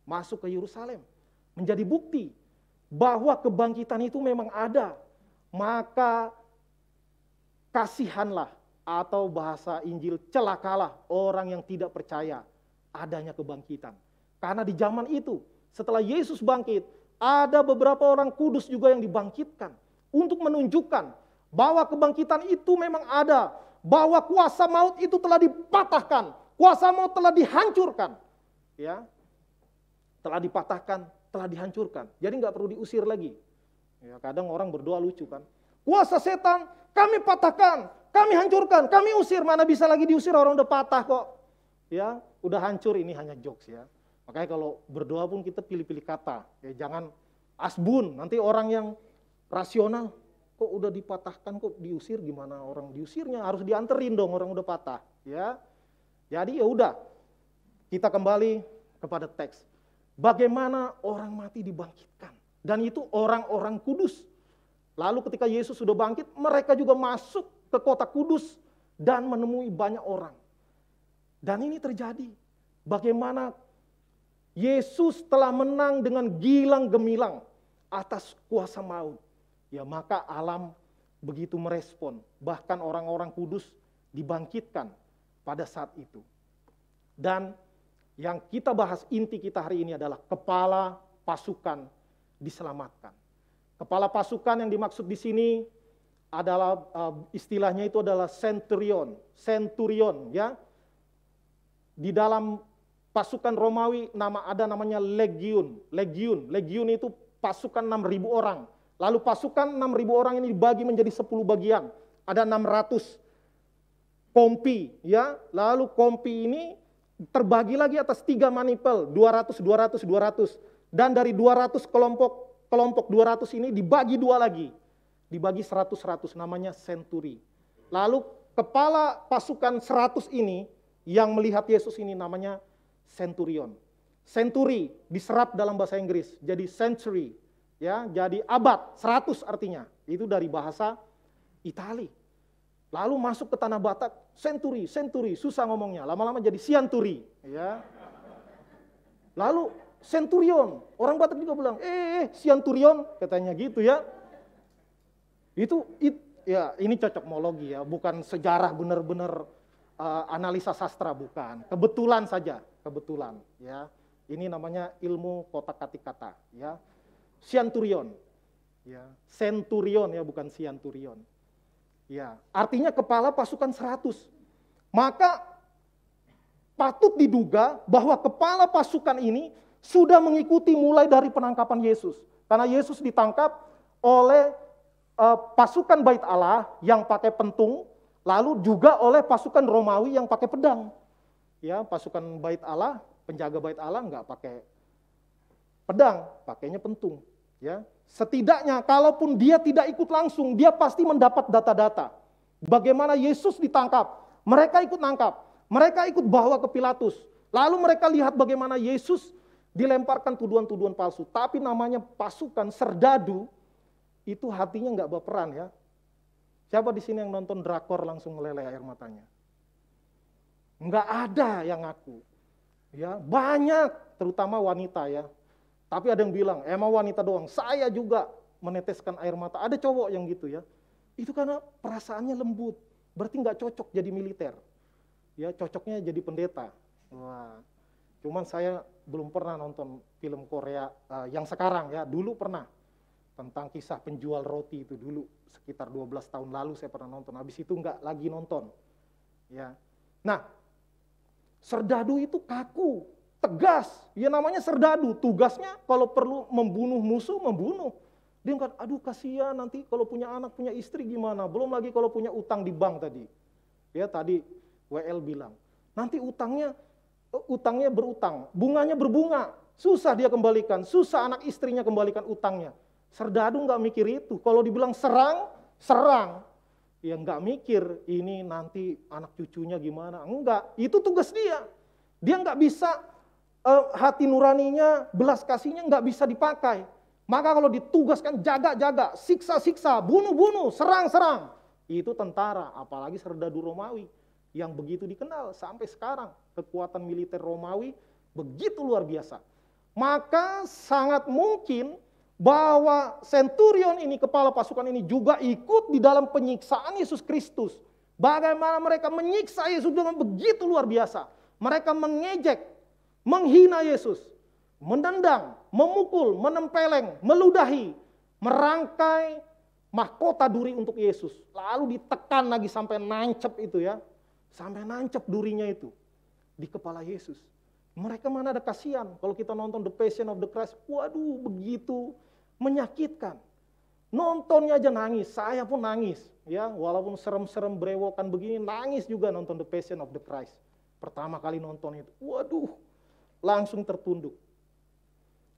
Masuk ke Yerusalem. Menjadi bukti bahwa kebangkitan itu memang ada. Maka kasihanlah, atau bahasa Injil, celakalah orang yang tidak percaya adanya kebangkitan. Karena di zaman itu, setelah Yesus bangkit, ada beberapa orang kudus juga yang dibangkitkan untuk menunjukkan bahwa kebangkitan itu memang ada, bahwa kuasa maut itu telah dipatahkan, kuasa maut telah dihancurkan. Ya, telah dipatahkan, telah dihancurkan. Jadi nggak perlu diusir lagi. Ya, kadang orang berdoa lucu kan. Kuasa setan kami patahkan, kami hancurkan, kami usir. Mana bisa lagi diusir, orang udah patah kok. Ya, udah hancur. Ini hanya jokes ya. Makanya kalau berdoa pun kita pilih-pilih kata. Ya, jangan asbun. Nanti orang yang rasional, kok udah dipatahkan, kok diusir, gimana orang diusirnya? Harus dianterin dong, orang udah patah. Ya, jadi ya udah. Kita kembali kepada teks. Bagaimana orang mati dibangkitkan. Dan itu orang-orang kudus. Lalu ketika Yesus sudah bangkit, mereka juga masuk ke kota kudus dan menemui banyak orang. Dan ini terjadi. Bagaimana Yesus telah menang dengan gilang gemilang atas kuasa maut. Ya, maka alam begitu merespon. Bahkan orang-orang kudus dibangkitkan pada saat itu. Dan yang kita bahas, inti kita hari ini adalah kepala pasukan diselamatkan. Kepala pasukan yang dimaksud di sini adalah istilahnya itu adalah centurion. Centurion ya. Di dalam pasukan Romawi ada namanya legiun. Legiun itu pasukan 6.000 orang. Lalu pasukan 6.000 orang ini dibagi menjadi 10 bagian. Ada 600 kompi ya. Lalu kompi ini terbagi lagi atas 3 manipel, 200. Dan dari 200 kelompok 200 ini dibagi 2 lagi. Dibagi 100, namanya centuri. Lalu kepala pasukan 100 ini yang melihat Yesus ini namanya centurion. Century diserap dalam bahasa Inggris jadi century. Ya, jadi abad, 100 artinya. Itu dari bahasa Itali. Lalu masuk ke tanah Batak, century, susah ngomongnya. Lama-lama jadi sianturi. Ya. Lalu centurion, orang Batak juga bilang, sianturion, katanya gitu ya. Ya ini cocokmologi ya, bukan sejarah benar-benar analisa sastra, bukan. Kebetulan saja, kebetulan. Ya, ini namanya ilmu kotak-katik kata. Ya, sianturion, ya, centurion ya, bukan sianturion. Ya, artinya kepala pasukan 100. Maka patut diduga bahwa kepala pasukan ini sudah mengikuti mulai dari penangkapan Yesus. Karena Yesus ditangkap oleh pasukan Bait Allah yang pakai pentung, lalu juga oleh pasukan Romawi yang pakai pedang. Ya, pasukan Bait Allah, penjaga Bait Allah nggak pakai pedang, pakainya pentung. Ya, setidaknya kalaupun dia tidak ikut langsung, dia pasti mendapat data-data. Bagaimana Yesus ditangkap, mereka ikut nangkap, mereka ikut bawa ke Pilatus. Lalu mereka lihat bagaimana Yesus dilemparkan tuduhan-tuduhan palsu. Tapi namanya pasukan serdadu, itu hatinya nggak baperan ya. Siapa di sini yang nonton drakor langsung meleleh air matanya? Nggak ada yang ngaku. Ya, banyak, terutama wanita ya. Tapi ada yang bilang, emang wanita doang, saya juga meneteskan air mata. Ada cowok yang gitu ya. Itu karena perasaannya lembut, berarti nggak cocok jadi militer. Ya, cocoknya jadi pendeta. Wah, cuman saya belum pernah nonton film Korea yang sekarang ya. Dulu pernah tentang kisah penjual roti itu dulu sekitar 12 tahun lalu saya pernah nonton. Habis itu nggak lagi nonton. Ya, nah serdadu itu kaku, tegas. Ya namanya serdadu, tugasnya kalau perlu membunuh musuh, membunuh. Dia kan, aduh kasihan nanti kalau punya anak, punya istri gimana. Belum lagi kalau punya utang di bank tadi. Ya tadi WL bilang, nanti utangnya berutang, bunganya berbunga. Susah dia kembalikan, susah anak istrinya kembalikan utangnya. Serdadu nggak mikir itu. Kalau dibilang serang, serang. Ya nggak mikir ini nanti anak cucunya gimana. Enggak, itu tugas dia. Dia nggak bisa, hati nuraninya, belas kasihnya nggak bisa dipakai. Maka kalau ditugaskan jaga-jaga, siksa-siksa, bunuh-bunuh, serang-serang. Itu tentara, apalagi serdadu Romawi. Yang begitu dikenal sampai sekarang. Kekuatan militer Romawi begitu luar biasa. Maka sangat mungkin bahwa centurion ini, kepala pasukan ini juga ikut di dalam penyiksaan Yesus Kristus. Bagaimana mereka menyiksa Yesus dengan begitu luar biasa. Mereka mengejek, menghina Yesus, mendendang, memukul, menempeleng, meludahi, merangkai mahkota duri untuk Yesus. Lalu ditekan lagi sampai nancep itu ya. Sampai nancep durinya itu di kepala Yesus. Mereka mana ada kasihan. Kalau kita nonton The Passion of the Christ, waduh begitu menyakitkan. Nontonnya aja nangis, saya pun nangis. Ya, walaupun serem-serem berewokan begini, nangis juga nonton The Passion of the Christ. Pertama kali nonton itu, waduh, langsung tertunduk.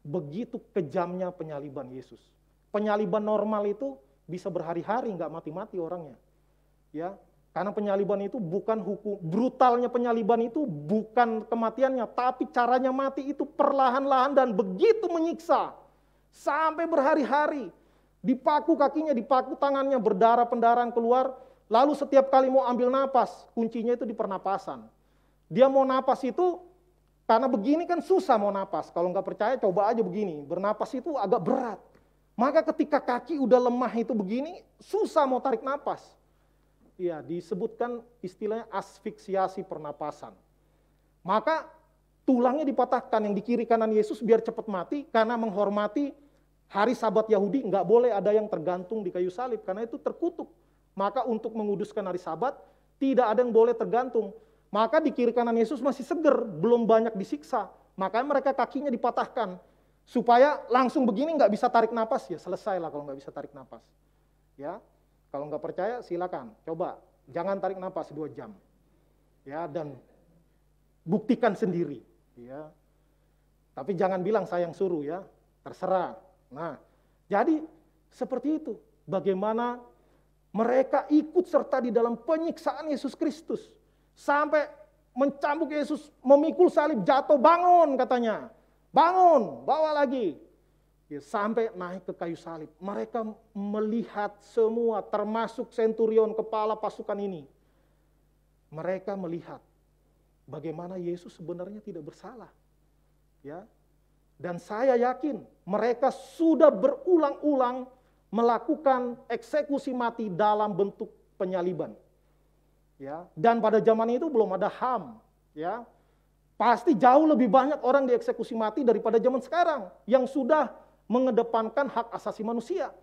Begitu kejamnya penyaliban Yesus. Penyaliban normal itu bisa berhari-hari, nggak mati-mati orangnya. Ya, karena penyaliban itu bukan hukum, brutalnya penyaliban itu bukan kematiannya, tapi caranya mati itu perlahan-lahan dan begitu menyiksa. Sampai berhari-hari, dipaku kakinya, dipaku tangannya, berdarah pendarahan keluar, lalu setiap kali mau ambil napas, kuncinya itu di pernapasan. Dia mau napas itu, karena begini kan susah mau napas, kalau nggak percaya coba aja begini, bernapas itu agak berat. Maka ketika kaki udah lemah itu begini, susah mau tarik napas. Ya, disebutkan istilahnya asfiksiasi pernapasan. Maka tulangnya dipatahkan yang di kiri kanan Yesus biar cepat mati, karena menghormati hari Sabat Yahudi nggak boleh ada yang tergantung di kayu salib karena itu terkutuk. Maka untuk menguduskan hari Sabat tidak ada yang boleh tergantung. Maka di kiri kanan Yesus masih seger, belum banyak disiksa. Makanya mereka kakinya dipatahkan supaya langsung begini nggak bisa tarik napas, ya selesai lah kalau nggak bisa tarik napas. Ya, kalau nggak percaya silakan coba, jangan tarik napas 2 jam. Ya, dan buktikan sendiri. Ya, tapi jangan bilang saya yang suruh ya, terserah. Nah, jadi seperti itu. Bagaimana mereka ikut serta di dalam penyiksaan Yesus Kristus. Sampai mencambuk Yesus, memikul salib, jatuh, bangun katanya. Bangun, bawa lagi. Ya, sampai naik ke kayu salib. Mereka melihat semua, termasuk centurion kepala pasukan ini. Mereka melihat bagaimana Yesus sebenarnya tidak bersalah. Ya. Dan saya yakin mereka sudah berulang-ulang melakukan eksekusi mati dalam bentuk penyaliban. Ya, dan pada zaman itu belum ada HAM, ya. Pasti jauh lebih banyak orang dieksekusi mati daripada zaman sekarang yang sudah mengedepankan hak asasi manusia.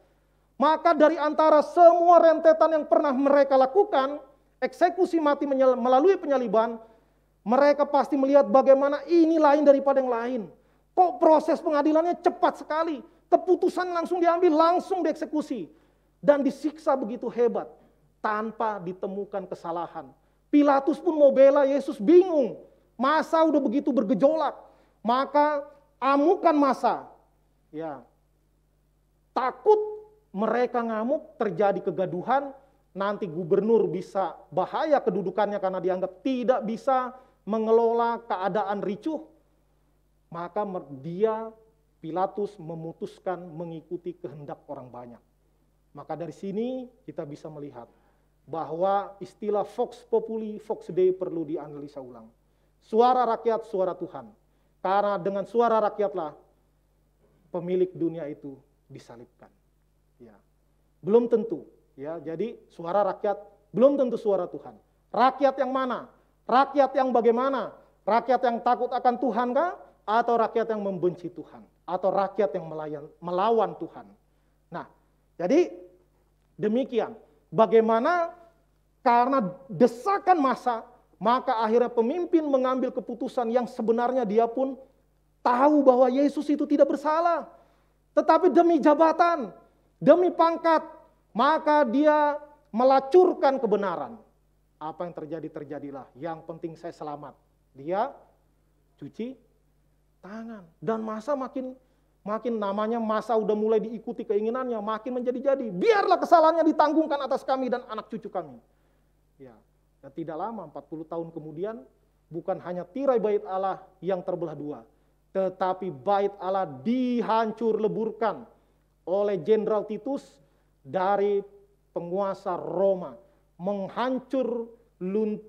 Maka dari antara semua rentetan yang pernah mereka lakukan, eksekusi mati melalui penyaliban, Mereka pasti melihat bagaimana ini lain daripada yang lain. Kok proses pengadilannya cepat sekali. Keputusan langsung diambil, langsung dieksekusi. Dan disiksa begitu hebat. Tanpa ditemukan kesalahan. Pilatus pun mau bela Yesus, bingung. Masa udah begitu bergejolak. Maka amukan masa. Ya, takut mereka ngamuk, terjadi kegaduhan, nanti gubernur bisa bahaya kedudukannya karena dianggap tidak bisa mengelola keadaan ricuh. Maka dia, Pilatus, memutuskan mengikuti kehendak orang banyak. Maka dari sini kita bisa melihat bahwa istilah Vox Populi, Vox Dei perlu dianalisa ulang. Suara rakyat, suara Tuhan. Karena dengan suara rakyatlah pemilik dunia itu disalibkan. Ya. Belum tentu, ya. Jadi suara rakyat belum tentu suara Tuhan. Rakyat yang mana? Rakyat yang bagaimana? Rakyat yang takut akan Tuhan kah? Atau rakyat yang membenci Tuhan? Atau rakyat yang melawan Tuhan? Nah, jadi demikian. Bagaimana karena desakan massa, maka akhirnya pemimpin mengambil keputusan yang sebenarnya dia pun tahu bahwa Yesus itu tidak bersalah. Tetapi demi jabatan, demi pangkat, maka dia melacurkan kebenaran. Apa yang terjadi, terjadilah. Yang penting saya selamat. Dia cuci tangan. Dan massa makin namanya massa udah mulai diikuti keinginannya, makin menjadi-jadi. Biarlah kesalahannya ditanggungkan atas kami dan anak cucu kami. Ya. Dan tidak lama, 40 tahun kemudian, bukan hanya tirai bait Allah yang terbelah dua, tetapi bait Allah dihancur leburkan oleh Jenderal Titus dari penguasa Roma,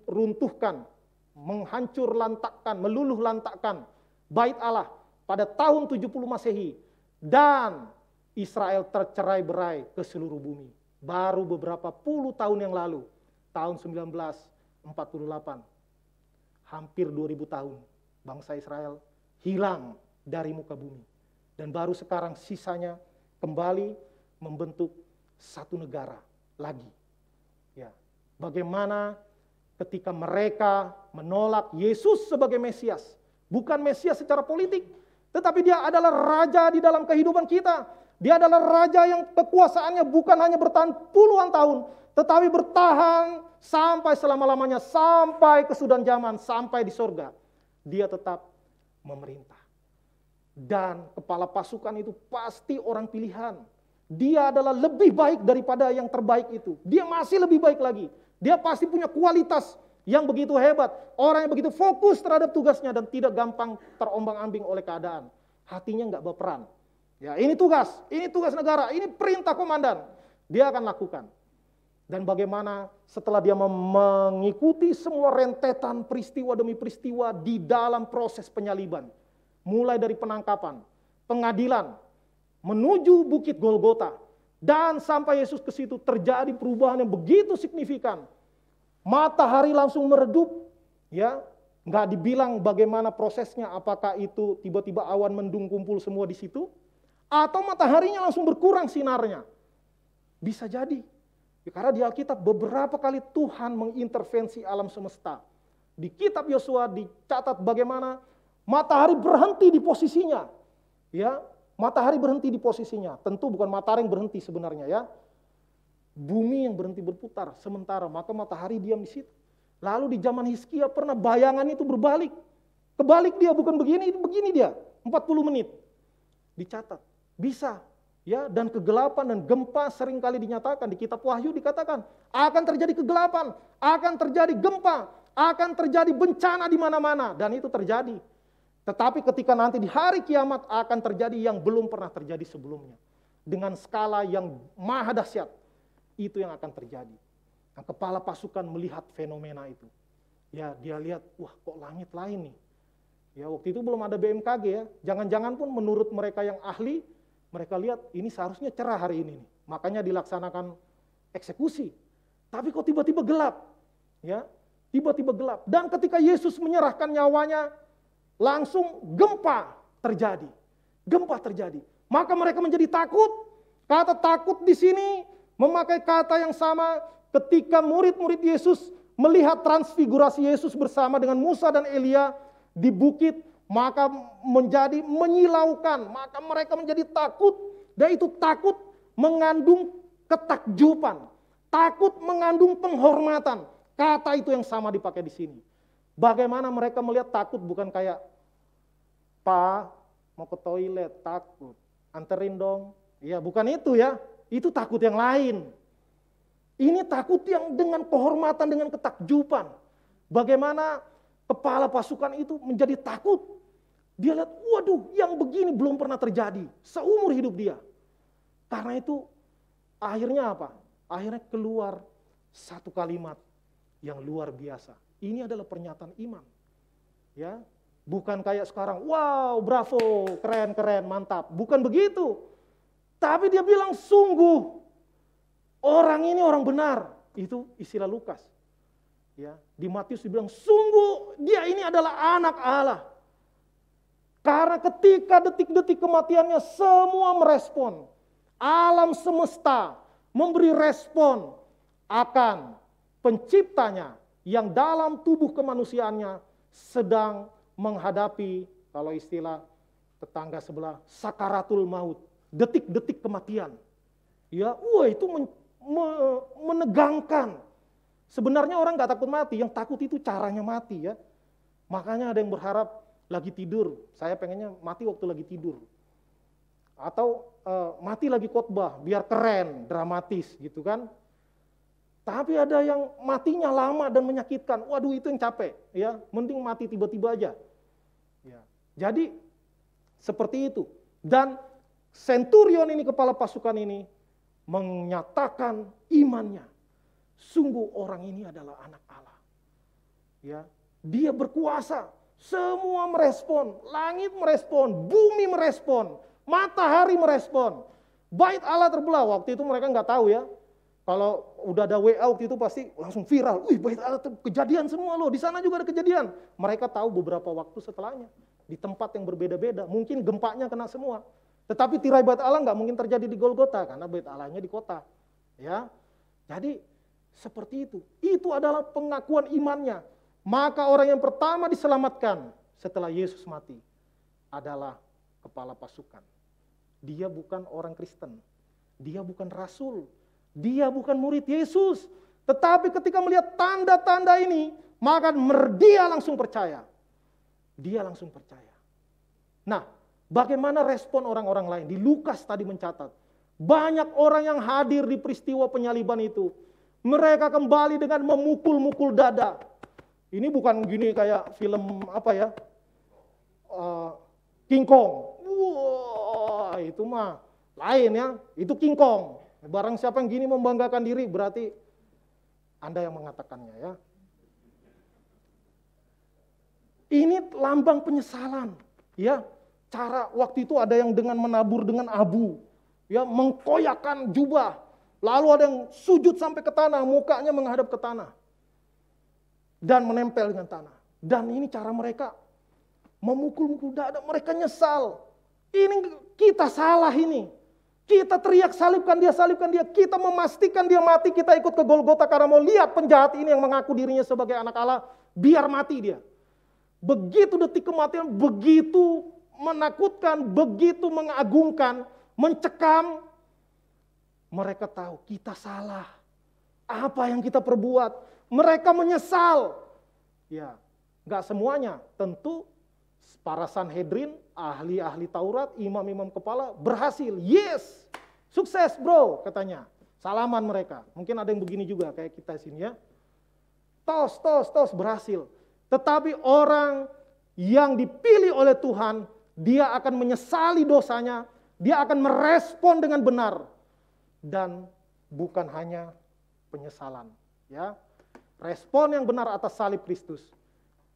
runtuhkan, menghancur lantakkan, meluluh lantakkan bait Allah pada tahun 70 Masehi, dan Israel tercerai-berai ke seluruh bumi. Baru beberapa puluh tahun yang lalu, tahun 1948, hampir 2000 tahun, bangsa Israel hilang dari muka bumi. Dan baru sekarang sisanya kembali membentuk satu negara lagi. Ya, bagaimana ketika mereka menolak Yesus sebagai Mesias, bukan Mesias secara politik, tetapi dia adalah raja di dalam kehidupan kita. Dia adalah raja yang kekuasaannya bukan hanya bertahan puluhan tahun, tetapi bertahan sampai selama-lamanya, sampai kesudahan zaman, sampai di surga. Dia tetap memerintah. Dan kepala pasukan itu pasti orang pilihan. Dia adalah lebih baik daripada yang terbaik itu. Dia masih lebih baik lagi. Dia pasti punya kualitas yang begitu hebat. Orang yang begitu fokus terhadap tugasnya dan tidak gampang terombang-ambing oleh keadaan. Hatinya nggak berperan. Ya, ini tugas negara, ini perintah komandan. Dia akan lakukan. Dan bagaimana setelah dia mengikuti semua rentetan peristiwa demi peristiwa di dalam proses penyaliban. Mulai dari penangkapan, pengadilan, menuju Bukit Golgota. Dan sampai Yesus ke situ terjadi perubahan yang begitu signifikan. Matahari langsung meredup, ya, nggak dibilang bagaimana prosesnya, apakah itu tiba-tiba awan mendung kumpul semua di situ, atau mataharinya langsung berkurang sinarnya. Bisa jadi. Ya, karena di Alkitab beberapa kali Tuhan mengintervensi alam semesta. Di kitab Yosua dicatat bagaimana matahari berhenti di posisinya. Ya, matahari berhenti di posisinya. Tentu bukan matahari yang berhenti sebenarnya, ya. Bumi yang berhenti berputar sementara, maka matahari diam di situ. Lalu di zaman Hizkia pernah bayangan itu berbalik. Kebalik dia, bukan begini dia. 40 menit. Dicatat. Bisa. Ya, dan kegelapan dan gempa seringkali dinyatakan. Di kitab Wahyu dikatakan akan terjadi kegelapan, akan terjadi gempa, akan terjadi bencana di mana-mana, dan itu terjadi. Tetapi ketika nanti di hari kiamat akan terjadi yang belum pernah terjadi sebelumnya. Dengan skala yang maha dahsyat. Itu yang akan terjadi. Nah, kepala pasukan melihat fenomena itu. Ya, dia lihat, wah kok langit lain nih. Ya, waktu itu belum ada BMKG ya. Jangan-jangan pun menurut mereka yang ahli, mereka lihat ini seharusnya cerah hari ini. Makanya dilaksanakan eksekusi. Tapi kok tiba-tiba gelap? Ya, tiba-tiba gelap. Dan ketika Yesus menyerahkan nyawanya, langsung gempa terjadi. Gempa terjadi. Maka mereka menjadi takut. Kata takut di sini memakai kata yang sama ketika murid-murid Yesus melihat transfigurasi Yesus bersama dengan Musa dan Elia di bukit, maka menjadi menyilaukan, maka mereka menjadi takut, dan itu takut mengandung ketakjuban, takut mengandung penghormatan. Kata itu yang sama dipakai di sini. Bagaimana mereka melihat takut, bukan kayak, Pak, mau ke toilet, takut, anterin dong. Ya, bukan itu ya, itu takut yang lain. Ini takut yang dengan kehormatan, dengan ketakjuban. Bagaimana kepala pasukan itu menjadi takut. Dia lihat, waduh, yang begini belum pernah terjadi seumur hidup dia. Karena itu akhirnya apa? Akhirnya keluar satu kalimat yang luar biasa. Ini adalah pernyataan iman. Ya, bukan kayak sekarang, wow, bravo, keren, mantap. Bukan begitu. Tapi dia bilang, sungguh orang ini orang benar. Itu istilah Lukas. Ya, di Matius dibilang, sungguh dia ini adalah anak Allah. Karena ketika detik-detik kematiannya semua merespon. Alam semesta memberi respon akan penciptanya yang dalam tubuh kemanusiaannya sedang menghadapi, kalau istilah tetangga sebelah, sakaratul maut, detik-detik kematian. Ya, itu menegangkan. Sebenarnya orang nggak takut mati, yang takut itu caranya mati ya. Makanya ada yang berharap lagi tidur, saya pengennya mati waktu lagi tidur. Atau mati lagi khotbah, biar keren, dramatis gitu kan. Tapi ada yang matinya lama dan menyakitkan. Waduh, itu yang capek ya. Mending mati tiba-tiba aja. Ya. Jadi seperti itu. Dan Centurion ini, kepala pasukan ini, menyatakan imannya. Sungguh orang ini adalah anak Allah. Ya, dia berkuasa. Semua merespon, langit merespon, bumi merespon, matahari merespon. Bait Allah terbelah. Waktu itu mereka nggak tahu ya. Kalau udah ada WA waktu itu pasti langsung viral. Wih, bait Allah kejadian semua loh. Di sana juga ada kejadian. Mereka tahu beberapa waktu setelahnya di tempat yang berbeda-beda. Mungkin gempanya kena semua. Tetapi tirai bait Allah nggak mungkin terjadi di Golgota karena bait Allahnya di kota. Ya, jadi seperti itu. Itu adalah pengakuan imannya. Maka orang yang pertama diselamatkan setelah Yesus mati adalah kepala pasukan. Dia bukan orang Kristen. Dia bukan rasul. Dia bukan murid Yesus. Tetapi ketika melihat tanda-tanda ini, maka dia langsung percaya. Dia langsung percaya. Nah, bagaimana respon orang-orang lain? Di Lukas tadi mencatat, banyak orang yang hadir di peristiwa penyaliban itu. Mereka kembali dengan memukul-mukul dada. Ini bukan gini kayak film apa ya, King Kong. Wah, itu mah lain ya, itu King Kong. Barang siapa yang gini membanggakan diri, berarti Anda yang mengatakannya ya. Ini lambang penyesalan, ya. Cara waktu itu ada yang dengan menabur dengan abu, ya, mengkoyakkan jubah. Lalu ada yang sujud sampai ke tanah, mukanya menghadap ke tanah. Dan menempel dengan tanah. Dan ini cara mereka memukul-mukul dada, mereka nyesal. Ini kita salah ini. Kita teriak salibkan dia, kita memastikan dia mati, kita ikut ke Golgota karena mau lihat penjahat ini yang mengaku dirinya sebagai anak Allah, biar mati dia. Begitu detik kematian, begitu menakutkan, begitu mengagungkan, mencekam. Mereka tahu kita salah. Apa yang kita perbuat? Mereka menyesal. Ya, nggak semuanya. Tentu para Sanhedrin, ahli-ahli Taurat, imam-imam kepala berhasil. Yes, sukses bro katanya. Salaman mereka. Mungkin ada yang begini juga kayak kita sini ya. Tos, berhasil. Tetapi orang yang dipilih oleh Tuhan, dia akan menyesali dosanya. Dia akan merespon dengan benar. Dan bukan hanya penyesalan. Ya. Respon yang benar atas salib Kristus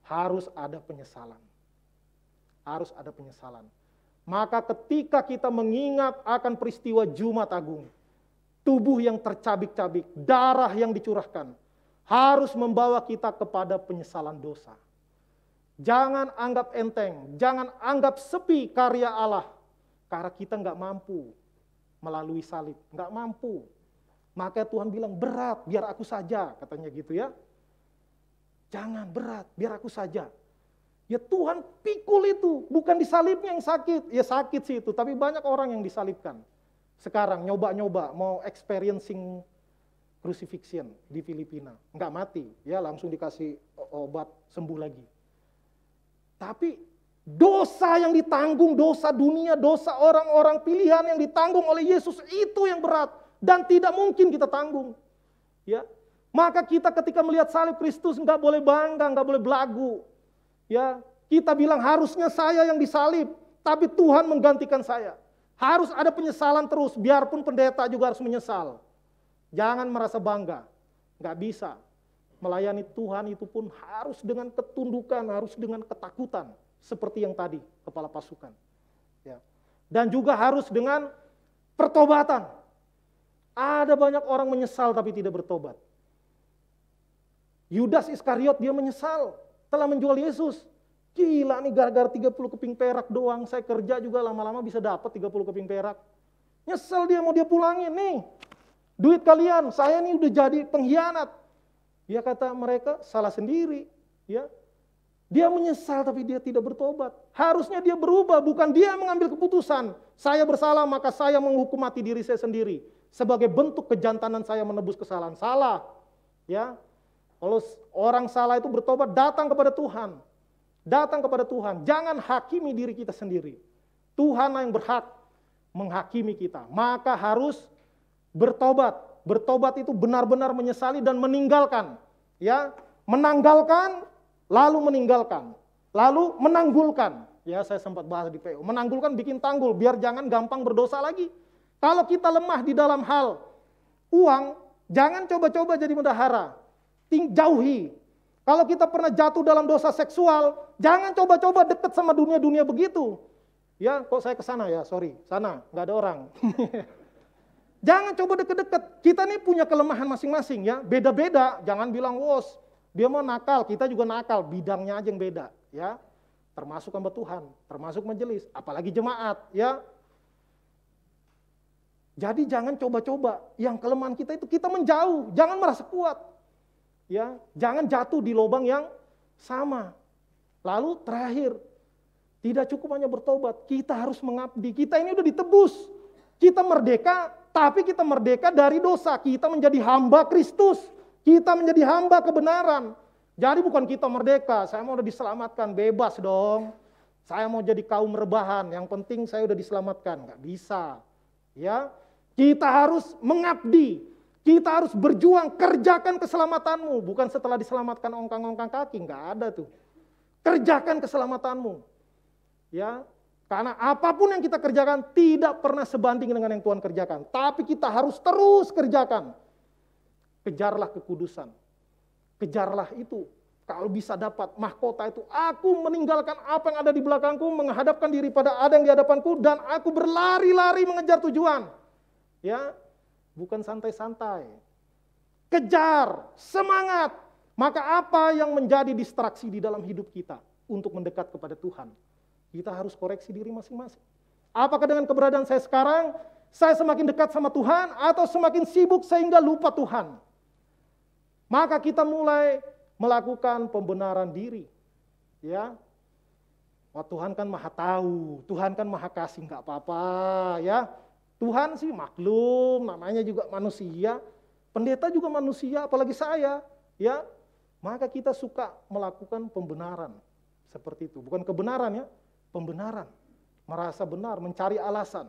harus ada penyesalan. Harus ada penyesalan. Maka ketika kita mengingat akan peristiwa Jumat Agung, tubuh yang tercabik-cabik, darah yang dicurahkan, harus membawa kita kepada penyesalan dosa. Jangan anggap enteng, jangan anggap sepi karya Allah, karena kita nggak mampu melalui salib, nggak mampu. Maka Tuhan bilang berat, biar aku saja, katanya gitu ya. Jangan, berat, biar aku saja. Ya Tuhan pikul itu, bukan disalibnya yang sakit. Ya sakit sih itu, tapi banyak orang yang disalibkan. Sekarang nyoba-nyoba mau experiencing crucifixion di Filipina. Enggak mati, ya langsung dikasih obat sembuh lagi. Tapi dosa yang ditanggung, dosa dunia, dosa orang-orang pilihan yang ditanggung oleh Yesus itu yang berat. Dan tidak mungkin kita tanggung. Ya, maka kita ketika melihat salib Kristus enggak boleh bangga, enggak boleh belagu. Ya, kita bilang harusnya saya yang disalib, tapi Tuhan menggantikan saya. Harus ada penyesalan terus, biarpun pendeta juga harus menyesal. Jangan merasa bangga, nggak bisa. Melayani Tuhan itu pun harus dengan ketundukan, harus dengan ketakutan, seperti yang tadi kepala pasukan. Ya. Dan juga harus dengan pertobatan. Ada banyak orang menyesal tapi tidak bertobat. Yudas Iskariot dia menyesal telah menjual Yesus. Gila nih gara-gara 30 keping perak doang. Saya kerja juga lama-lama bisa dapat 30 keping perak. Nyesel dia mau dia pulangin nih. Duit kalian, saya nih udah jadi pengkhianat. Ya kata mereka salah sendiri. Ya, dia menyesal tapi dia tidak bertobat. Harusnya dia berubah, bukan dia mengambil keputusan. Saya bersalah maka saya menghukum mati diri saya sendiri. Sebagai bentuk kejantanan saya menebus kesalahan. Salah. Ya. Kalau orang salah itu bertobat, datang kepada Tuhan. Datang kepada Tuhan. Jangan hakimi diri kita sendiri. Tuhan yang berhak menghakimi kita. Maka harus bertobat. Bertobat itu benar-benar menyesali dan meninggalkan. Ya, menanggalkan, lalu meninggalkan. Lalu menanggulkan. Ya, saya sempat bahas di PO. Menanggulkan bikin tanggul, biar jangan gampang berdosa lagi. Kalau kita lemah di dalam hal uang, jangan coba-coba jadi bendahara. Jauhi. Kalau kita pernah jatuh dalam dosa seksual, jangan coba-coba deket sama dunia-dunia begitu. Ya, kok saya ke sana ya, sorry. Sana, nggak ada orang. Jangan coba deket-deket. Kita nih punya kelemahan masing-masing ya, beda-beda. Jangan bilang, wos, dia mau nakal, kita juga nakal. Bidangnya aja yang beda, ya. Termasuk hamba Tuhan, termasuk majelis, apalagi jemaat, ya. Jadi jangan coba-coba. Yang kelemahan kita itu kita menjauh, jangan merasa kuat. Ya, jangan jatuh di lubang yang sama. Lalu terakhir, tidak cukup hanya bertobat, kita harus mengabdi. Kita ini udah ditebus. Kita merdeka, tapi kita merdeka dari dosa. Kita menjadi hamba Kristus. Kita menjadi hamba kebenaran. Jadi bukan kita merdeka, saya mau udah diselamatkan, bebas dong. Saya mau jadi kaum rebahan, yang penting saya udah diselamatkan. Nggak bisa. Ya, kita harus mengabdi. Kita harus berjuang, kerjakan keselamatanmu. Bukan setelah diselamatkan ongkang-ongkang kaki, nggak ada tuh. Kerjakan keselamatanmu. Ya, karena apapun yang kita kerjakan tidak pernah sebanding dengan yang Tuhan kerjakan. Tapi kita harus terus kerjakan. Kejarlah kekudusan. Kejarlah itu. Kalau bisa dapat mahkota itu, aku meninggalkan apa yang ada di belakangku, menghadapkan diri pada ada yang di hadapanku, dan aku berlari-lari mengejar tujuan. Ya, bukan santai-santai. Kejar, semangat. Maka apa yang menjadi distraksi di dalam hidup kita untuk mendekat kepada Tuhan? Kita harus koreksi diri masing-masing. Apakah dengan keberadaan saya sekarang, saya semakin dekat sama Tuhan atau semakin sibuk sehingga lupa Tuhan? Maka kita mulai melakukan pembenaran diri. Ya. Wah, Tuhan kan maha tahu, Tuhan kan maha kasih, nggak apa-apa ya. Tuhan sih maklum, namanya juga manusia, pendeta juga manusia, apalagi saya, ya. Maka kita suka melakukan pembenaran seperti itu, bukan kebenaran ya, pembenaran, merasa benar, mencari alasan.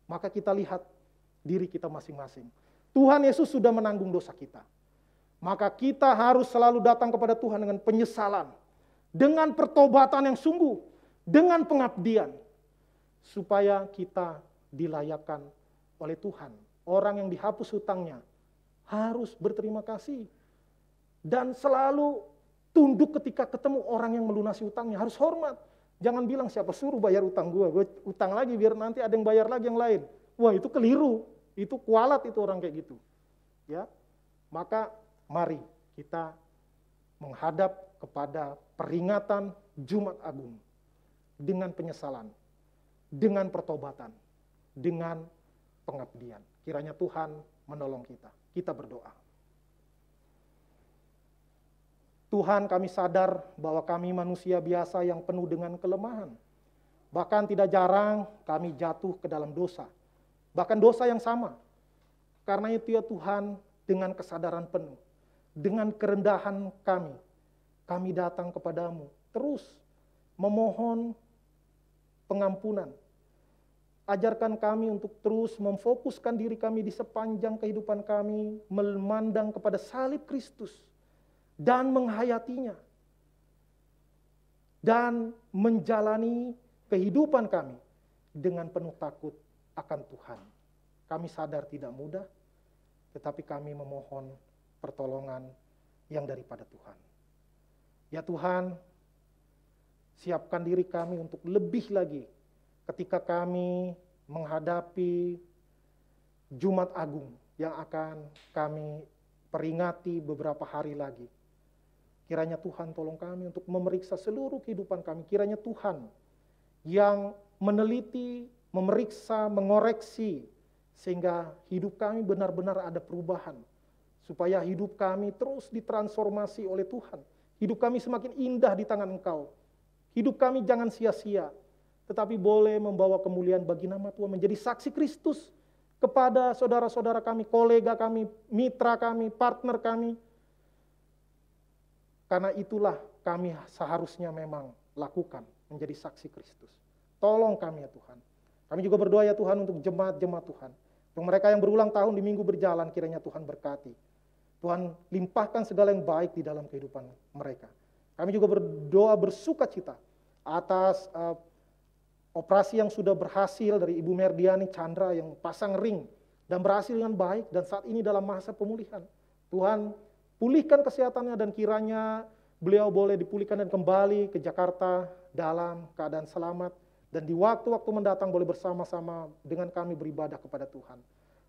Maka kita lihat diri kita masing-masing. Tuhan Yesus sudah menanggung dosa kita. Maka kita harus selalu datang kepada Tuhan dengan penyesalan, dengan pertobatan yang sungguh, dengan pengabdian, supaya kita dilayakkan oleh Tuhan. Orang yang dihapus hutangnya harus berterima kasih dan selalu tunduk ketika ketemu orang yang melunasi hutangnya, harus hormat. Jangan bilang siapa suruh bayar utang gue utang lagi biar nanti ada yang bayar lagi yang lain. Wah, itu keliru, itu kualat itu orang kayak gitu. Ya. Maka mari kita menghadap kepada peringatan Jumat Agung dengan penyesalan, dengan pertobatan, dengan pengabdian. Kiranya Tuhan menolong kita. Kita berdoa. Tuhan, kami sadar bahwa kami manusia biasa yang penuh dengan kelemahan. Bahkan tidak jarang kami jatuh ke dalam dosa. Bahkan dosa yang sama. Karena itu ya Tuhan, dengan kesadaran penuh, dengan kerendahan kami datang kepadamu. Terus memohon pengampunan. Ajarkan kami untuk terus memfokuskan diri kami di sepanjang kehidupan kami, memandang kepada salib Kristus dan menghayatinya. Dan menjalani kehidupan kami dengan penuh takut akan Tuhan. Kami sadar tidak mudah, tetapi kami memohon pertolongan yang daripada Tuhan. Ya Tuhan, siapkan diri kami untuk lebih lagi ketika kami menghadapi Jumat Agung yang akan kami peringati beberapa hari lagi. Kiranya Tuhan tolong kami untuk memeriksa seluruh kehidupan kami. Kiranya Tuhan yang meneliti, memeriksa, mengoreksi, sehingga hidup kami benar-benar ada perubahan. Supaya hidup kami terus ditransformasi oleh Tuhan. Hidup kami semakin indah di tangan Engkau. Hidup kami jangan sia-sia, tetapi boleh membawa kemuliaan bagi nama Tuhan, menjadi saksi Kristus kepada saudara-saudara kami, kolega kami, mitra kami, partner kami. Karena itulah kami seharusnya memang lakukan, menjadi saksi Kristus. Tolong kami ya Tuhan. Kami juga berdoa ya Tuhan untuk jemaat-jemaat Tuhan. Untuk mereka yang berulang tahun di minggu berjalan, kiranya Tuhan berkati. Tuhan limpahkan segala yang baik di dalam kehidupan mereka. Kami juga berdoa bersuka cita atas operasi yang sudah berhasil dari Ibu Merdiani Chandra yang pasang ring dan berhasil dengan baik dan saat ini dalam masa pemulihan. Tuhan pulihkan kesehatannya dan kiranya beliau boleh dipulihkan dan kembali ke Jakarta dalam keadaan selamat dan di waktu-waktu mendatang boleh bersama-sama dengan kami beribadah kepada Tuhan.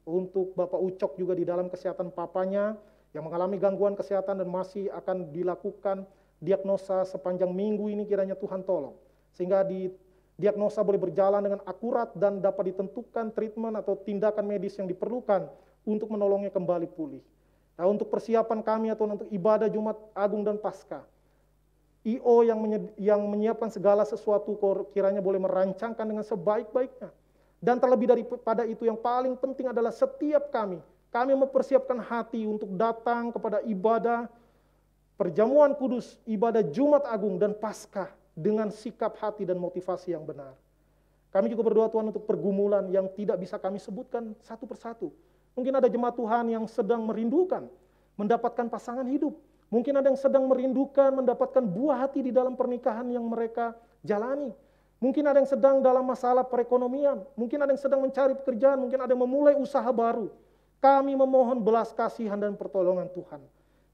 Untuk Bapak Ucok juga di dalam kesehatan papanya yang mengalami gangguan kesehatan dan masih akan dilakukan diagnosa sepanjang minggu ini, kiranya Tuhan tolong. Sehingga diagnosa boleh berjalan dengan akurat dan dapat ditentukan treatment atau tindakan medis yang diperlukan untuk menolongnya kembali pulih. Nah, untuk persiapan kami atau untuk ibadah Jumat Agung dan Paskah, IO yang menyiapkan segala sesuatu kiranya boleh merancangkan dengan sebaik-baiknya. Dan terlebih daripada itu yang paling penting adalah setiap kami mempersiapkan hati untuk datang kepada ibadah perjamuan kudus, ibadah Jumat Agung dan Paskah dengan sikap hati dan motivasi yang benar. Kami juga berdoa Tuhan untuk pergumulan yang tidak bisa kami sebutkan satu persatu. Mungkin ada jemaat Tuhan yang sedang merindukan mendapatkan pasangan hidup. Mungkin ada yang sedang merindukan mendapatkan buah hati di dalam pernikahan yang mereka jalani. Mungkin ada yang sedang dalam masalah perekonomian. Mungkin ada yang sedang mencari pekerjaan. Mungkin ada yang memulai usaha baru. Kami memohon belas kasihan dan pertolongan Tuhan.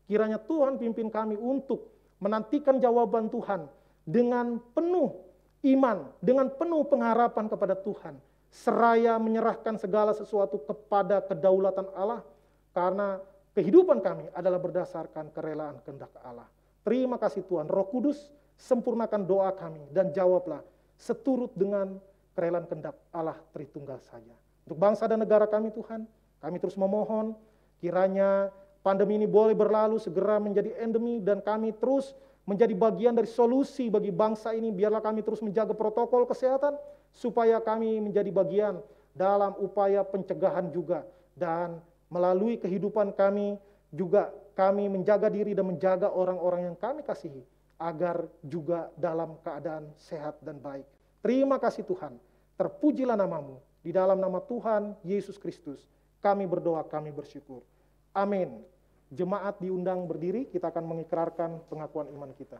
Kiranya Tuhan pimpin kami untuk menantikan jawaban Tuhan dengan penuh iman, dengan penuh pengharapan kepada Tuhan. Seraya menyerahkan segala sesuatu kepada kedaulatan Allah. Karena kehidupan kami adalah berdasarkan kerelaan kehendak Allah. Terima kasih Tuhan. Roh Kudus, sempurnakan doa kami dan jawablah seturut dengan kerelaan kehendak Allah Tritunggal saja. Untuk bangsa dan negara kami Tuhan, kami terus memohon kiranya pandemi ini boleh berlalu, segera menjadi endemi, dan kami terus menjadi bagian dari solusi bagi bangsa ini. Biarlah kami terus menjaga protokol kesehatan, supaya kami menjadi bagian dalam upaya pencegahan juga. Dan melalui kehidupan kami, juga kami menjaga diri dan menjaga orang-orang yang kami kasihi, agar juga dalam keadaan sehat dan baik. Terima kasih Tuhan, terpujilah namamu, di dalam nama Tuhan Yesus Kristus. Kami berdoa, kami bersyukur. Amin. Jemaat diundang berdiri, kita akan mengikrarkan pengakuan iman kita.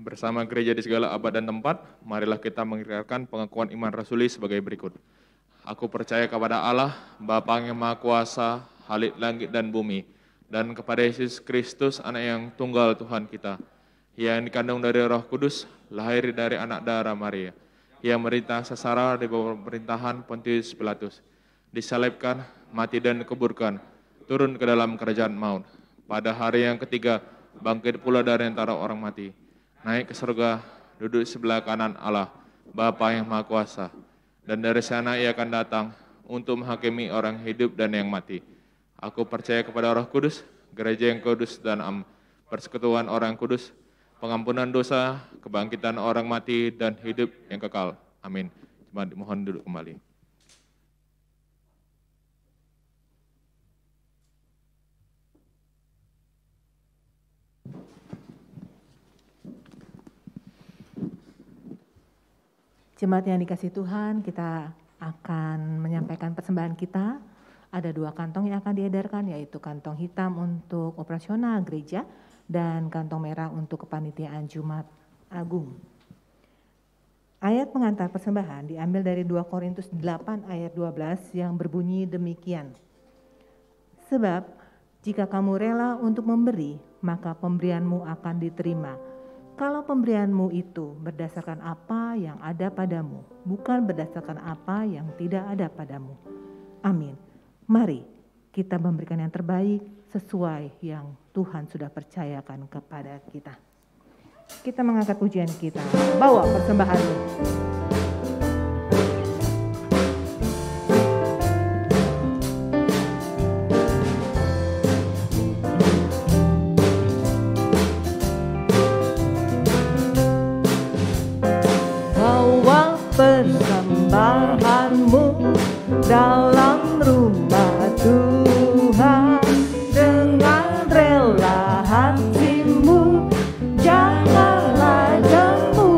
Bersama gereja di segala abad dan tempat, marilah kita mengikrarkan pengakuan iman rasuli sebagai berikut. Aku percaya kepada Allah, Bapa yang Maha Kuasa, Halik langit dan bumi, dan kepada Yesus Kristus, Anak yang tunggal Tuhan kita, yang dikandung dari Roh Kudus, lahir dari anak darah Maria, yang merintah sesara di bawah pemerintahan Pontius Pilatus, disalibkan, mati dan dikuburkan, turun ke dalam kerajaan maut. Pada hari yang ketiga, bangkit pula dari antara orang mati, naik ke surga, duduk sebelah kanan Allah, Bapa yang Maha Kuasa. dan dari sana ia akan datang untuk menghakimi orang hidup dan yang mati. Aku percaya kepada Roh Kudus, gereja yang kudus dan persekutuan orang kudus, pengampunan dosa, kebangkitan orang mati, dan hidup yang kekal. Amin. Jemaat mohon duduk kembali. Jemaat yang dikasih Tuhan, kita akan menyampaikan persembahan kita. Ada 2 kantong yang akan diedarkan, yaitu kantong hitam untuk operasional gereja dan kantong merah untuk kepanitiaan Jumat Agung. Ayat pengantar persembahan diambil dari 2 Korintus 8 ayat 12 yang berbunyi demikian. Sebab jika kamu rela untuk memberi, maka pemberianmu akan diterima. Kalau pemberianmu itu berdasarkan apa yang ada padamu, bukan berdasarkan apa yang tidak ada padamu. Amin. Mari kita memberikan yang terbaik sesuai yang Tuhan sudah percayakan kepada kita. Kita mengangkat pujian kita, bawa persembahanmu. Persembahanmu dalam rumah Tuhan dengan rela hatimu, janganlah jemu.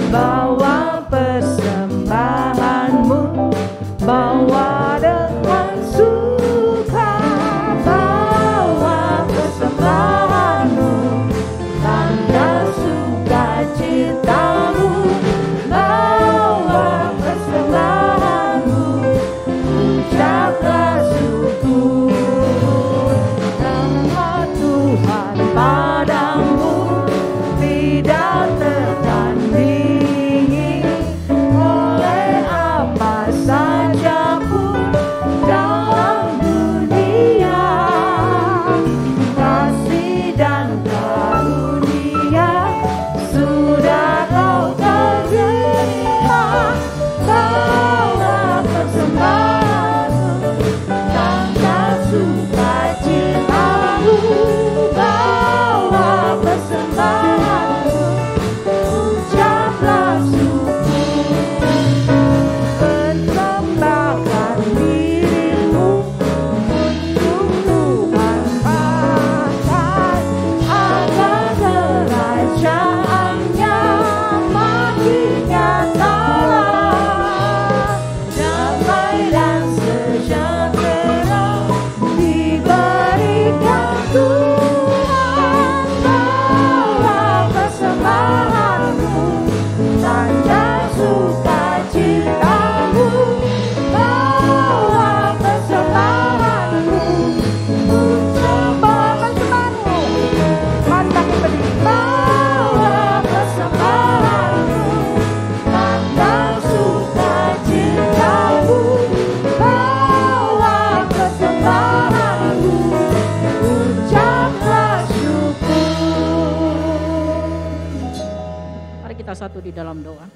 Bawa persembahanmu, bawa dengan suka. Bawa persembahanmu, tanda sukacitamu. Bawa persembahanmu, ucaplah syukur. Nama Tuhan padamu tidak tertandingi oleh apa saja pun dalam dunia. Kasih dan karunia sudah kau terima. Bawa persembahanmu, tanda sukacitamu. Bawa persembahanmu, ucaplah syukur. Persembahkan dirimu untuk Tuhan pakai, agar kerajaannya makin nyata. Damai dan sejahtera diberikan Tuhan. Bawa persembahanmu, tanda sukacitamu. Bawa persembahanmu, ucaplah persembahanmu. Mari kita berdiri. Bawa persembahanmu, tanda sukacitamu. Bawa persembahanmu, ucaplah syukur. Mari kita satu di dalam doa.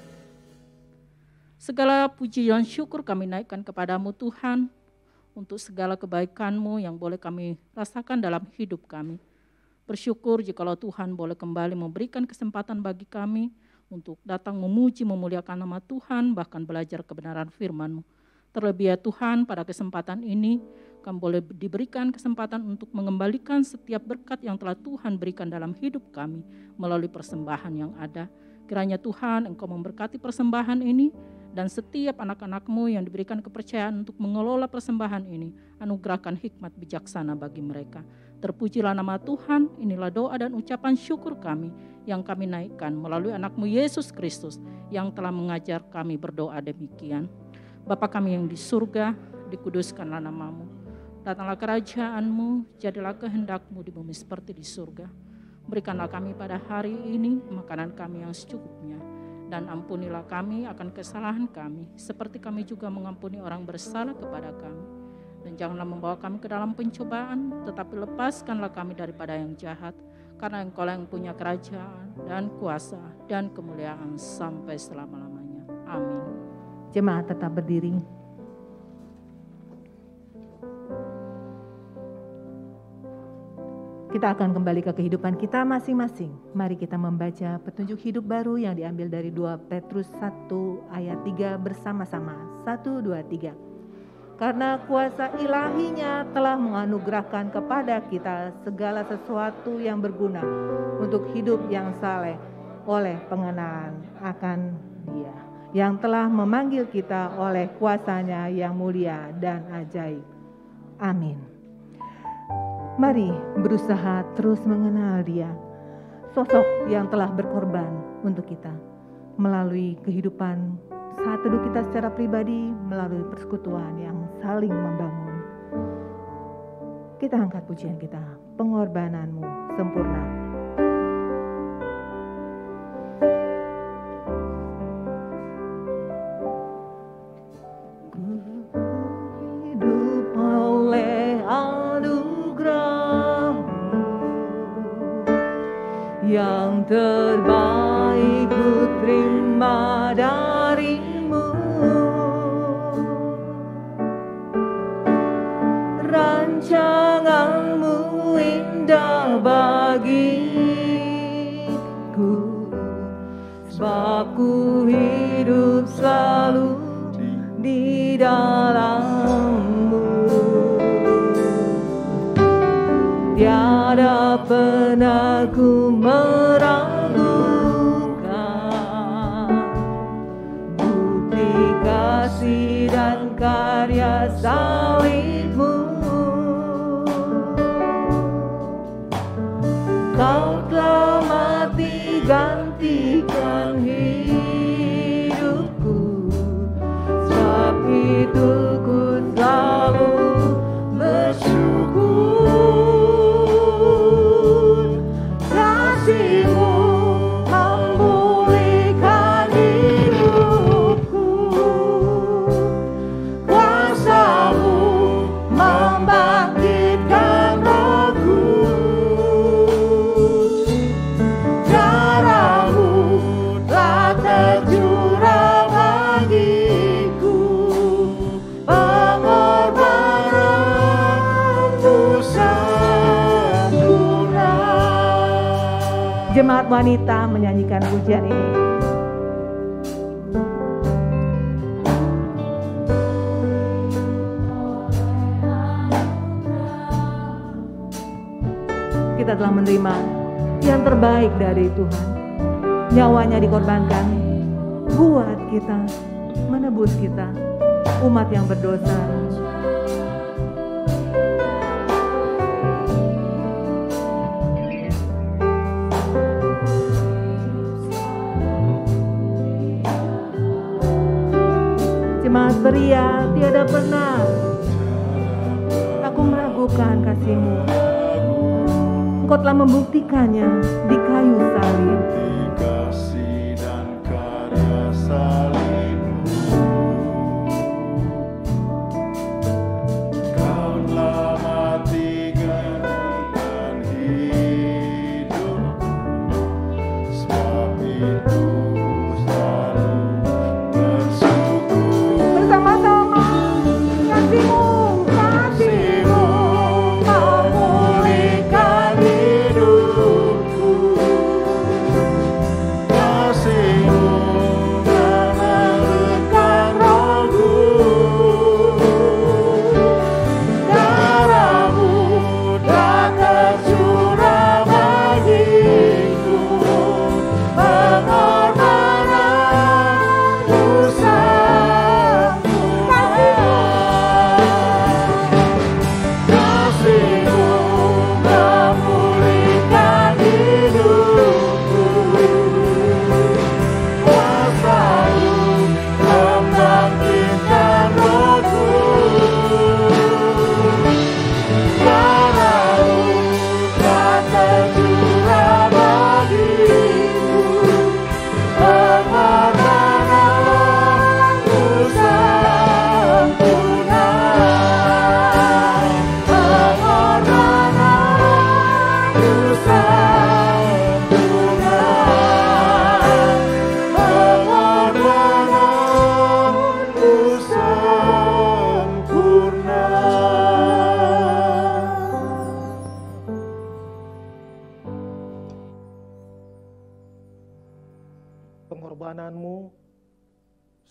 Segala puji dan syukur kami naikkan kepadamu Tuhan, untuk segala kebaikan-Mu yang boleh kami rasakan dalam hidup kami. Bersyukur jikalau Tuhan boleh kembali memberikan kesempatan bagi kami untuk datang memuji memuliakan nama Tuhan, bahkan belajar kebenaran firman-Mu. Terlebih ya Tuhan, pada kesempatan ini kami boleh diberikan kesempatan untuk mengembalikan setiap berkat yang telah Tuhan berikan dalam hidup kami melalui persembahan yang ada. Kiranya Tuhan Engkau memberkati persembahan ini, dan setiap anak-anak-Mu yang diberikan kepercayaan untuk mengelola persembahan ini, anugerahkan hikmat bijaksana bagi mereka. Terpujilah nama Tuhan, inilah doa dan ucapan syukur kami yang kami naikkan melalui anak-Mu Yesus Kristus yang telah mengajar kami berdoa demikian. Bapa kami yang di surga, dikuduskanlah nama-Mu. Datanglah kerajaan-Mu, jadilah kehendak-Mu di bumi seperti di surga. Berikanlah kami pada hari ini makanan kami yang secukupnya, dan ampunilah kami akan kesalahan kami, seperti kami juga mengampuni orang bersalah kepada kami. Dan janganlah membawa kami ke dalam pencobaan, tetapi lepaskanlah kami daripada yang jahat, karena Engkau yang punya kerajaan dan kuasa dan kemuliaan sampai selama-lamanya. Amin. Jemaat tetap berdiri. Kita akan kembali ke kehidupan kita masing-masing. Mari kita membaca petunjuk hidup baru yang diambil dari 2 Petrus 1 ayat 3 bersama-sama. 1, 2, 3. Karena kuasa ilahinya telah menganugerahkan kepada kita segala sesuatu yang berguna untuk hidup yang saleh oleh pengenalan akan Dia, yang telah memanggil kita oleh kuasa-Nya yang mulia dan ajaib. Amin. Mari berusaha terus mengenal Dia, sosok yang telah berkorban untuk kita, melalui kehidupan saat teduh kita secara pribadi, melalui persekutuan yang saling membangun. Kita angkat pujian kita, pengorbananmu sempurna. Hidup oleh yang terbaik ku terima darimu, rancanganmu indah bagiku, sebab ku hidup selalu di dalammu. Tiada pernah ku meragukan bukti kasih dan karya salibmu. Kau telah mati gantikan hidupku, sebab itu ku selalu bersyukur. Jemaat wanita menyanyikan pujian ini. Kita telah menerima yang terbaik dari Tuhan. Nyawanya dikorbankan buat kita, menebus kita, umat yang berdosa. Jemaat beria, tiada pernah aku meragukan kasih-Mu. Engkau telah membuktikannya di kayu salib. Kasih dan karya salib-Mu, Kau telah mati gantikan hidupku, sebab itu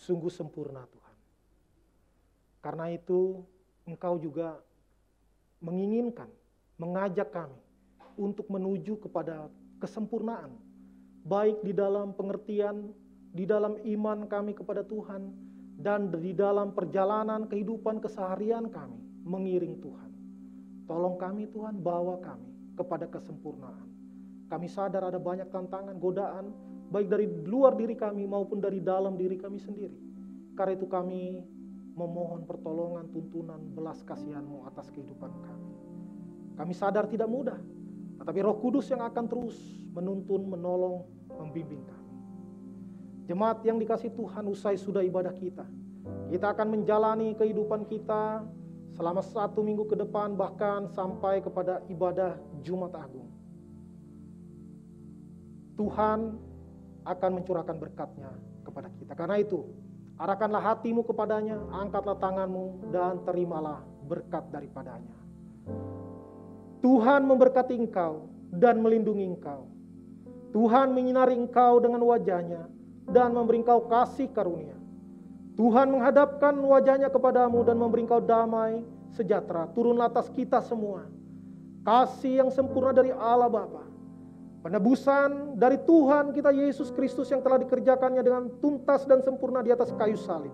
sungguh sempurna Tuhan. Karena itu Engkau juga menginginkan, mengajak kami untuk menuju kepada kesempurnaan, baik di dalam pengertian, di dalam iman kami kepada Tuhan, dan di dalam perjalanan kehidupan keseharian kami mengiring Tuhan. Tolong kami Tuhan, bawa kami kepada kesempurnaan. Kami sadar ada banyak tantangan, godaan, baik dari luar diri kami maupun dari dalam diri kami sendiri. Karena itu kami memohon pertolongan, tuntunan, belas kasihan-Mu atas kehidupan kami. Kami sadar tidak mudah, tetapi Roh Kudus yang akan terus menuntun, menolong, membimbing kami. Jemaat yang dikasihi Tuhan, usai sudah ibadah kita akan menjalani kehidupan kita selama 1 minggu ke depan, bahkan sampai kepada ibadah Jumat Agung. Tuhan akan mencurahkan berkat-Nya kepada kita. Karena itu, arahkanlah hatimu kepadanya, angkatlah tanganmu, dan terimalah berkat daripadanya. Tuhan memberkati engkau dan melindungi engkau. Tuhan menyinari engkau dengan wajah-Nya dan memberi engkau kasih karunia. Tuhan menghadapkan wajah-Nya kepadamu dan memberi engkau damai sejahtera turunlah atas kita semua. Kasih yang sempurna dari Allah Bapa, penebusan dari Tuhan kita Yesus Kristus yang telah dikerjakannya dengan tuntas dan sempurna di atas kayu salib,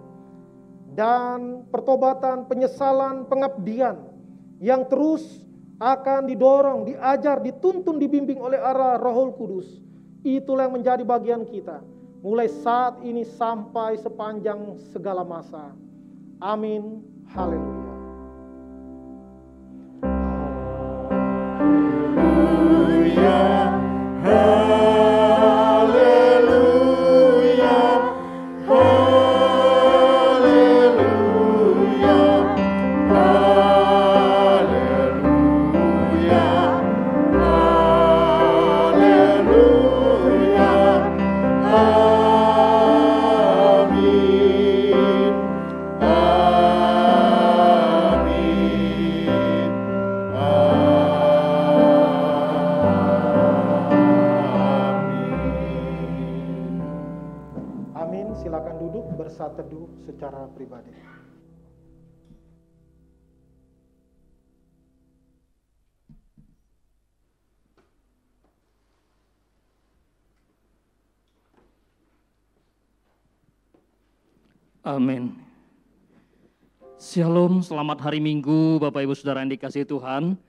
dan pertobatan, penyesalan, pengabdian yang terus akan didorong, diajar, dituntun, dibimbing oleh arah Roh Kudus. Itulah yang menjadi bagian kita mulai saat ini sampai sepanjang segala masa. Amin. Haleluya. Teduh secara pribadi. Amin. Shalom, selamat hari Minggu Bapak Ibu Saudara yang dikasihi Tuhan.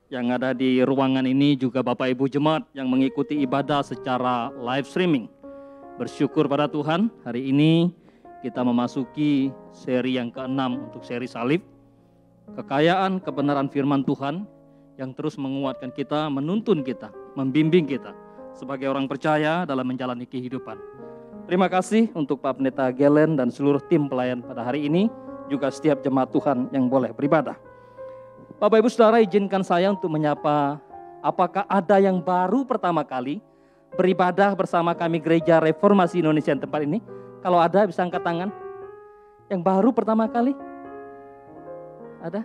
Yang ada di ruangan ini juga Bapak Ibu Jemaat yang mengikuti ibadah secara live streaming. Bersyukur pada Tuhan, hari ini kita memasuki seri yang ke-6 untuk seri salib. Kekayaan kebenaran firman Tuhan yang terus menguatkan kita, menuntun kita, membimbing kita sebagai orang percaya dalam menjalani kehidupan. Terima kasih untuk Pak Pendeta Gelen dan seluruh tim pelayan pada hari ini, juga setiap jemaat Tuhan yang boleh beribadah. Bapak Ibu Saudara, izinkan saya untuk menyapa, apakah ada yang baru pertama kali beribadah bersama kami Gereja Reformasi Indonesia yang tempat ini? Kalau ada bisa angkat tangan. Yang baru pertama kali? Ada?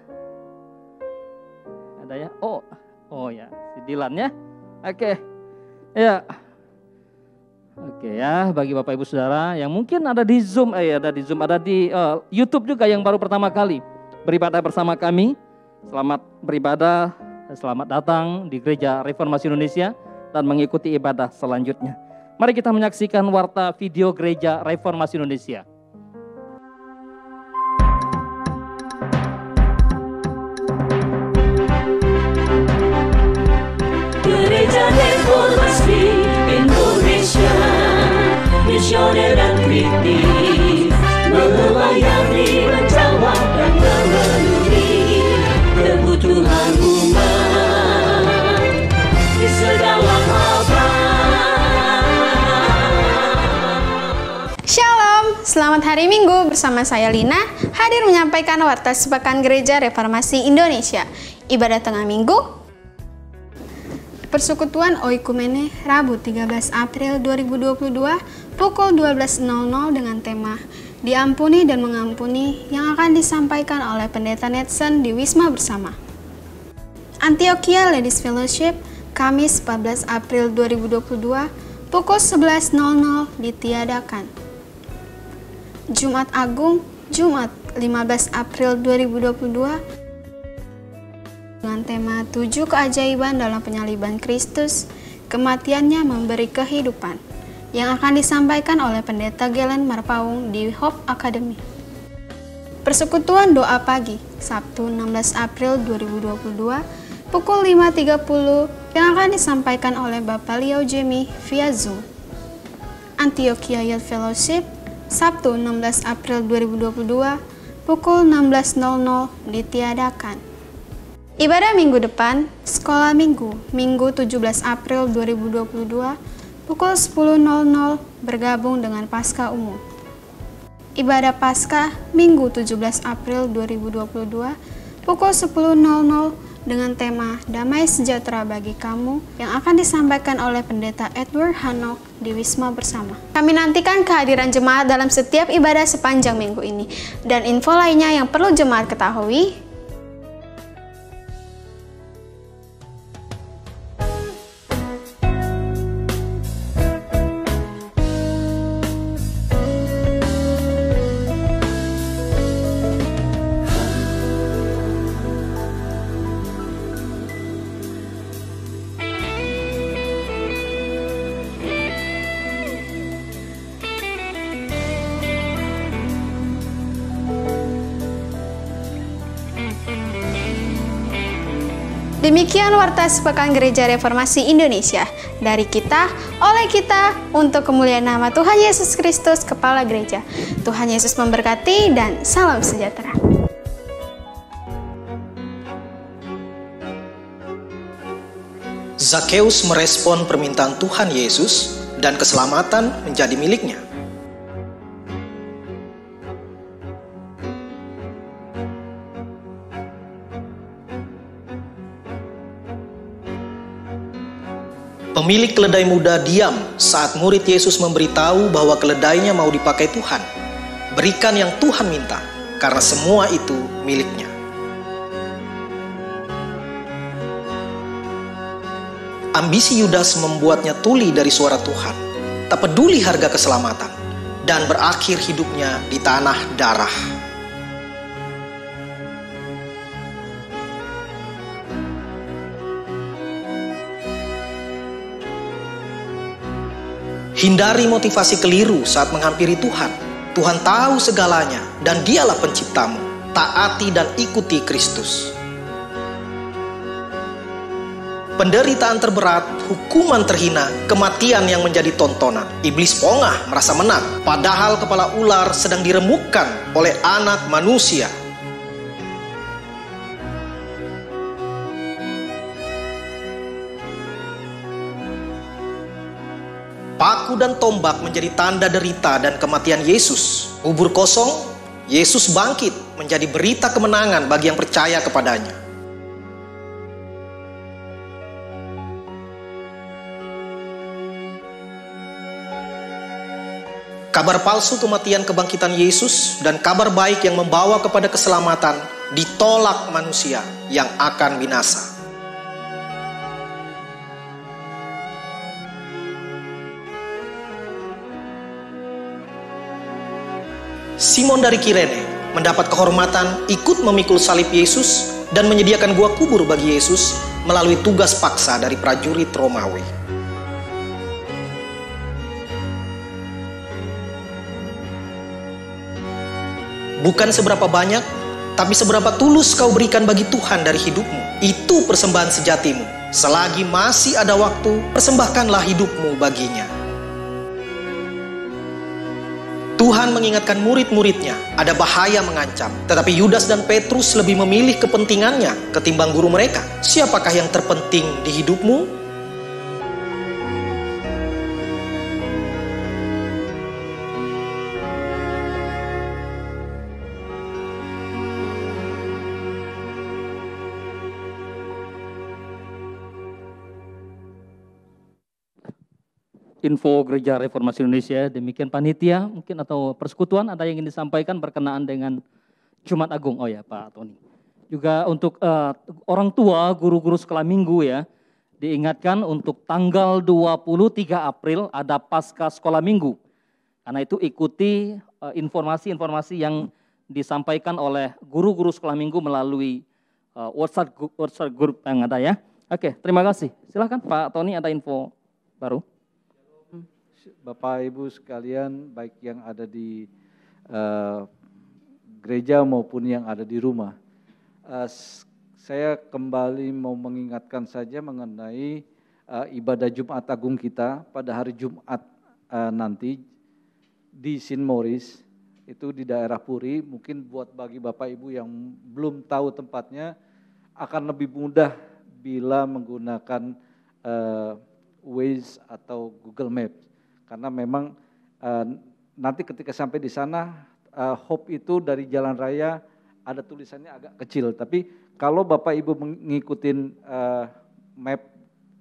Ada ya? Oh ya, si Dilan ya. Oke. Ya. Oke ya, bagi Bapak Ibu Saudara yang mungkin ada di Zoom, ada di YouTube juga yang baru pertama kali beribadah bersama kami. Selamat beribadah, selamat datang di Gereja Reformasi Indonesia dan mengikuti ibadah selanjutnya. Mari kita menyaksikan warta video Gereja Reformasi Indonesia. Gereja Reformasi Indonesia, misioner dan kritis, melayani, menjawab dan memenuhi kebutuhan umat di segala abad. Shalom, selamat hari Minggu bersama saya Lina, hadir menyampaikan warta sepekan Gereja Reformasi Indonesia. Ibadah tengah minggu, Persekutuan Oikumene, Rabu 13 April 2022, pukul 12.00 dengan tema Diampuni dan Mengampuni yang akan disampaikan oleh Pendeta Netson di Wisma Bersama. Antioquia Ladies Fellowship, Kamis 14 April 2022, pukul 11.00 ditiadakan. Jumat Agung, Jumat 15 April 2022 dengan tema 7 keajaiban dalam penyaliban Kristus, kematiannya memberi kehidupan, yang akan disampaikan oleh Pendeta Gelen Marpaung di Hope Academy. Persekutuan doa pagi, Sabtu 16 April 2022, pukul 5.30 yang akan disampaikan oleh Bapak Leo Jemi via Zoom. Antioquia Youth Fellowship, Sabtu 16 April 2022, pukul 16.00 ditiadakan. Ibadah minggu depan, Sekolah Minggu, Minggu 17 April 2022, pukul 10.00 bergabung dengan Paskah Umum. Ibadah Paskah, Minggu 17 April 2022, pukul 10.00 dengan tema Damai Sejahtera Bagi Kamu yang akan disampaikan oleh Pendeta Edward Hanok di Wisma Bersama. Kami nantikan kehadiran jemaat dalam setiap ibadah sepanjang minggu ini. Dan info lainnya yang perlu jemaat ketahui, demikian Warta Sepekan Gereja Reformasi Indonesia. Dari kita, oleh kita, untuk kemuliaan nama Tuhan Yesus Kristus, Kepala Gereja. Tuhan Yesus memberkati dan salam sejahtera. Zakeus merespon permintaan Tuhan Yesus dan keselamatan menjadi miliknya. Pemilik keledai muda diam saat murid Yesus memberitahu bahwa keledainya mau dipakai Tuhan. Berikan yang Tuhan minta, karena semua itu miliknya. Ambisi Yudas membuatnya tuli dari suara Tuhan, tak peduli harga keselamatan, dan berakhir hidupnya di tanah darah. Hindari motivasi keliru saat menghampiri Tuhan. Tuhan tahu segalanya dan Dialah penciptamu. Taati dan ikuti Kristus. Penderitaan terberat, hukuman terhina, kematian yang menjadi tontonan. Iblis pongah merasa menang, padahal kepala ular sedang diremukkan oleh anak manusia. Paku dan tombak menjadi tanda derita dan kematian Yesus. Kubur kosong, Yesus bangkit menjadi berita kemenangan bagi yang percaya kepadanya. Kabar palsu kematian kebangkitan Yesus dan kabar baik yang membawa kepada keselamatan ditolak manusia yang akan binasa. Simon dari Kirene mendapat kehormatan ikut memikul salib Yesus dan menyediakan gua kubur bagi Yesus melalui tugas paksa dari prajurit Romawi. Bukan seberapa banyak, tapi seberapa tulus kau berikan bagi Tuhan dari hidupmu. Itu persembahan sejatimu. Selagi masih ada waktu, persembahkanlah hidupmu baginya. Tuhan mengingatkan murid-muridnya, ada bahaya mengancam. Tetapi Yudas dan Petrus lebih memilih kepentingannya ketimbang guru mereka. Siapakah yang terpenting di hidupmu? Info Gereja Reformasi Indonesia, demikian panitia mungkin atau persekutuan ada yang ingin disampaikan berkenaan dengan Jumat Agung. Oh ya Pak Tony. Juga untuk orang tua, guru-guru sekolah minggu ya, diingatkan untuk tanggal 23 April ada Paskah Sekolah Minggu. Karena itu ikuti informasi-informasi yang disampaikan oleh guru-guru sekolah minggu melalui WhatsApp group yang ada ya. Oke, terima kasih. Silakan Pak Tony, ada info baru. Bapak Ibu sekalian, baik yang ada di gereja maupun yang ada di rumah. Saya kembali mau mengingatkan saja mengenai ibadah Jumat Agung kita pada hari Jumat nanti di St. Maurice, itu di daerah Puri. Mungkin buat bagi Bapak Ibu yang belum tahu tempatnya, akan lebih mudah bila menggunakan Waze atau Google Maps. Karena memang nanti ketika sampai di sana, Hope itu dari jalan raya ada tulisannya agak kecil. Tapi kalau Bapak Ibu mengikuti map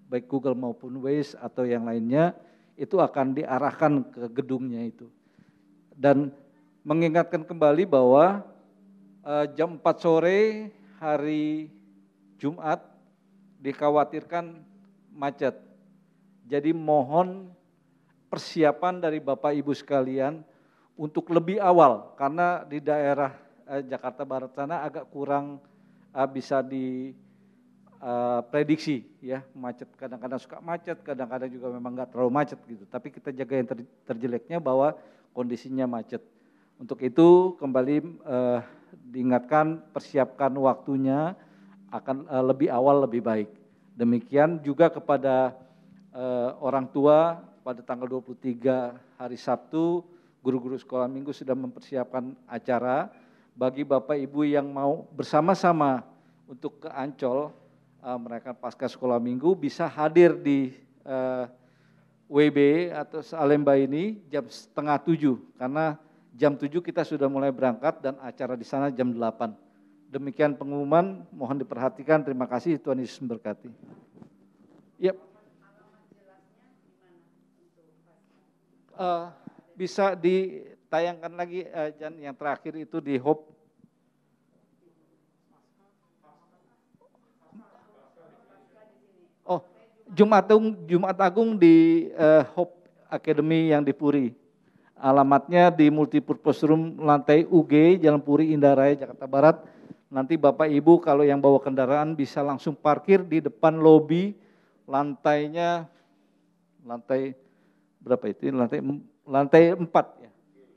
baik Google maupun Waze atau yang lainnya, itu akan diarahkan ke gedungnya itu. Dan mengingatkan kembali bahwa jam 4 sore hari Jumat dikhawatirkan macet. Jadi mohon persiapan dari Bapak Ibu sekalian untuk lebih awal, karena di daerah Jakarta Barat sana agak kurang bisa diprediksi ya, macet, kadang-kadang suka macet, kadang-kadang juga memang nggak terlalu macet gitu. Tapi kita jaga yang terjeleknya bahwa kondisinya macet. Untuk itu kembali diingatkan, persiapkan waktunya akan lebih awal lebih baik. Demikian juga kepada orang tua, pada tanggal 23 hari Sabtu, guru-guru sekolah minggu sudah mempersiapkan acara bagi Bapak Ibu yang mau bersama-sama untuk ke Ancol, mereka pasca sekolah minggu bisa hadir di WB atau Salemba ini jam 6:30, karena jam 7 kita sudah mulai berangkat dan acara di sana jam 8. Demikian pengumuman, mohon diperhatikan. Terima kasih, Tuhan Yesus memberkati. Yep. Bisa ditayangkan lagi Jan, yang terakhir itu di Hope. Oh, Jumat Agung di Hope Academy yang di Puri. Alamatnya di Multipurpose Room lantai UG, Jalan Puri, Indah Raya, Jakarta Barat. Nanti Bapak Ibu kalau yang bawa kendaraan bisa langsung parkir di depan lobi, lantainya, lantai berapa itu? Lantai 4 ya.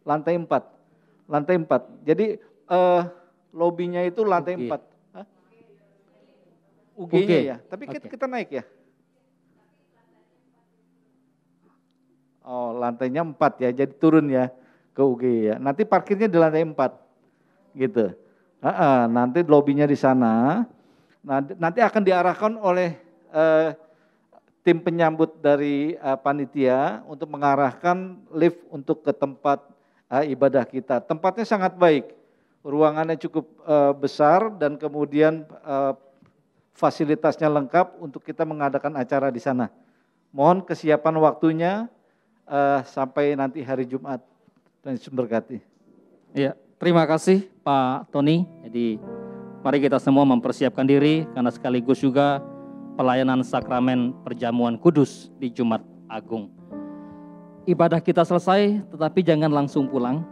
Lantai 4. Jadi lobinya itu lantai 4. Hah? UG-nya ya. Tapi kita naik ya. Oh, lantainya 4 ya. Jadi turun ya ke UG ya. Nanti parkirnya di lantai 4. Gitu. Nanti lobinya di sana. Nanti akan diarahkan oleh tim penyambut dari panitia untuk mengarahkan lift untuk ke tempat ibadah kita. Tempatnya sangat baik, ruangannya cukup besar dan kemudian fasilitasnya lengkap untuk kita mengadakan acara di sana. Mohon kesiapan waktunya sampai nanti hari Jumat. Tuhan Yesus memberkati. Ya, terima kasih Pak Tony. Jadi mari kita semua mempersiapkan diri karena sekaligus juga pelayanan sakramen perjamuan kudus di Jumat Agung. Ibadah kita selesai, tetapi jangan langsung pulang.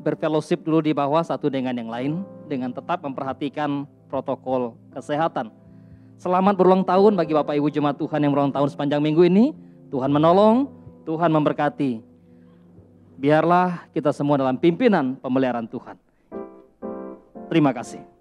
Berfellowship dulu di bawah satu dengan yang lain, dengan tetap memperhatikan protokol kesehatan. Selamat berulang tahun bagi Bapak Ibu Jemaat Tuhan yang berulang tahun sepanjang minggu ini. Tuhan menolong, Tuhan memberkati. Biarlah kita semua dalam pimpinan pemeliharaan Tuhan. Terima kasih.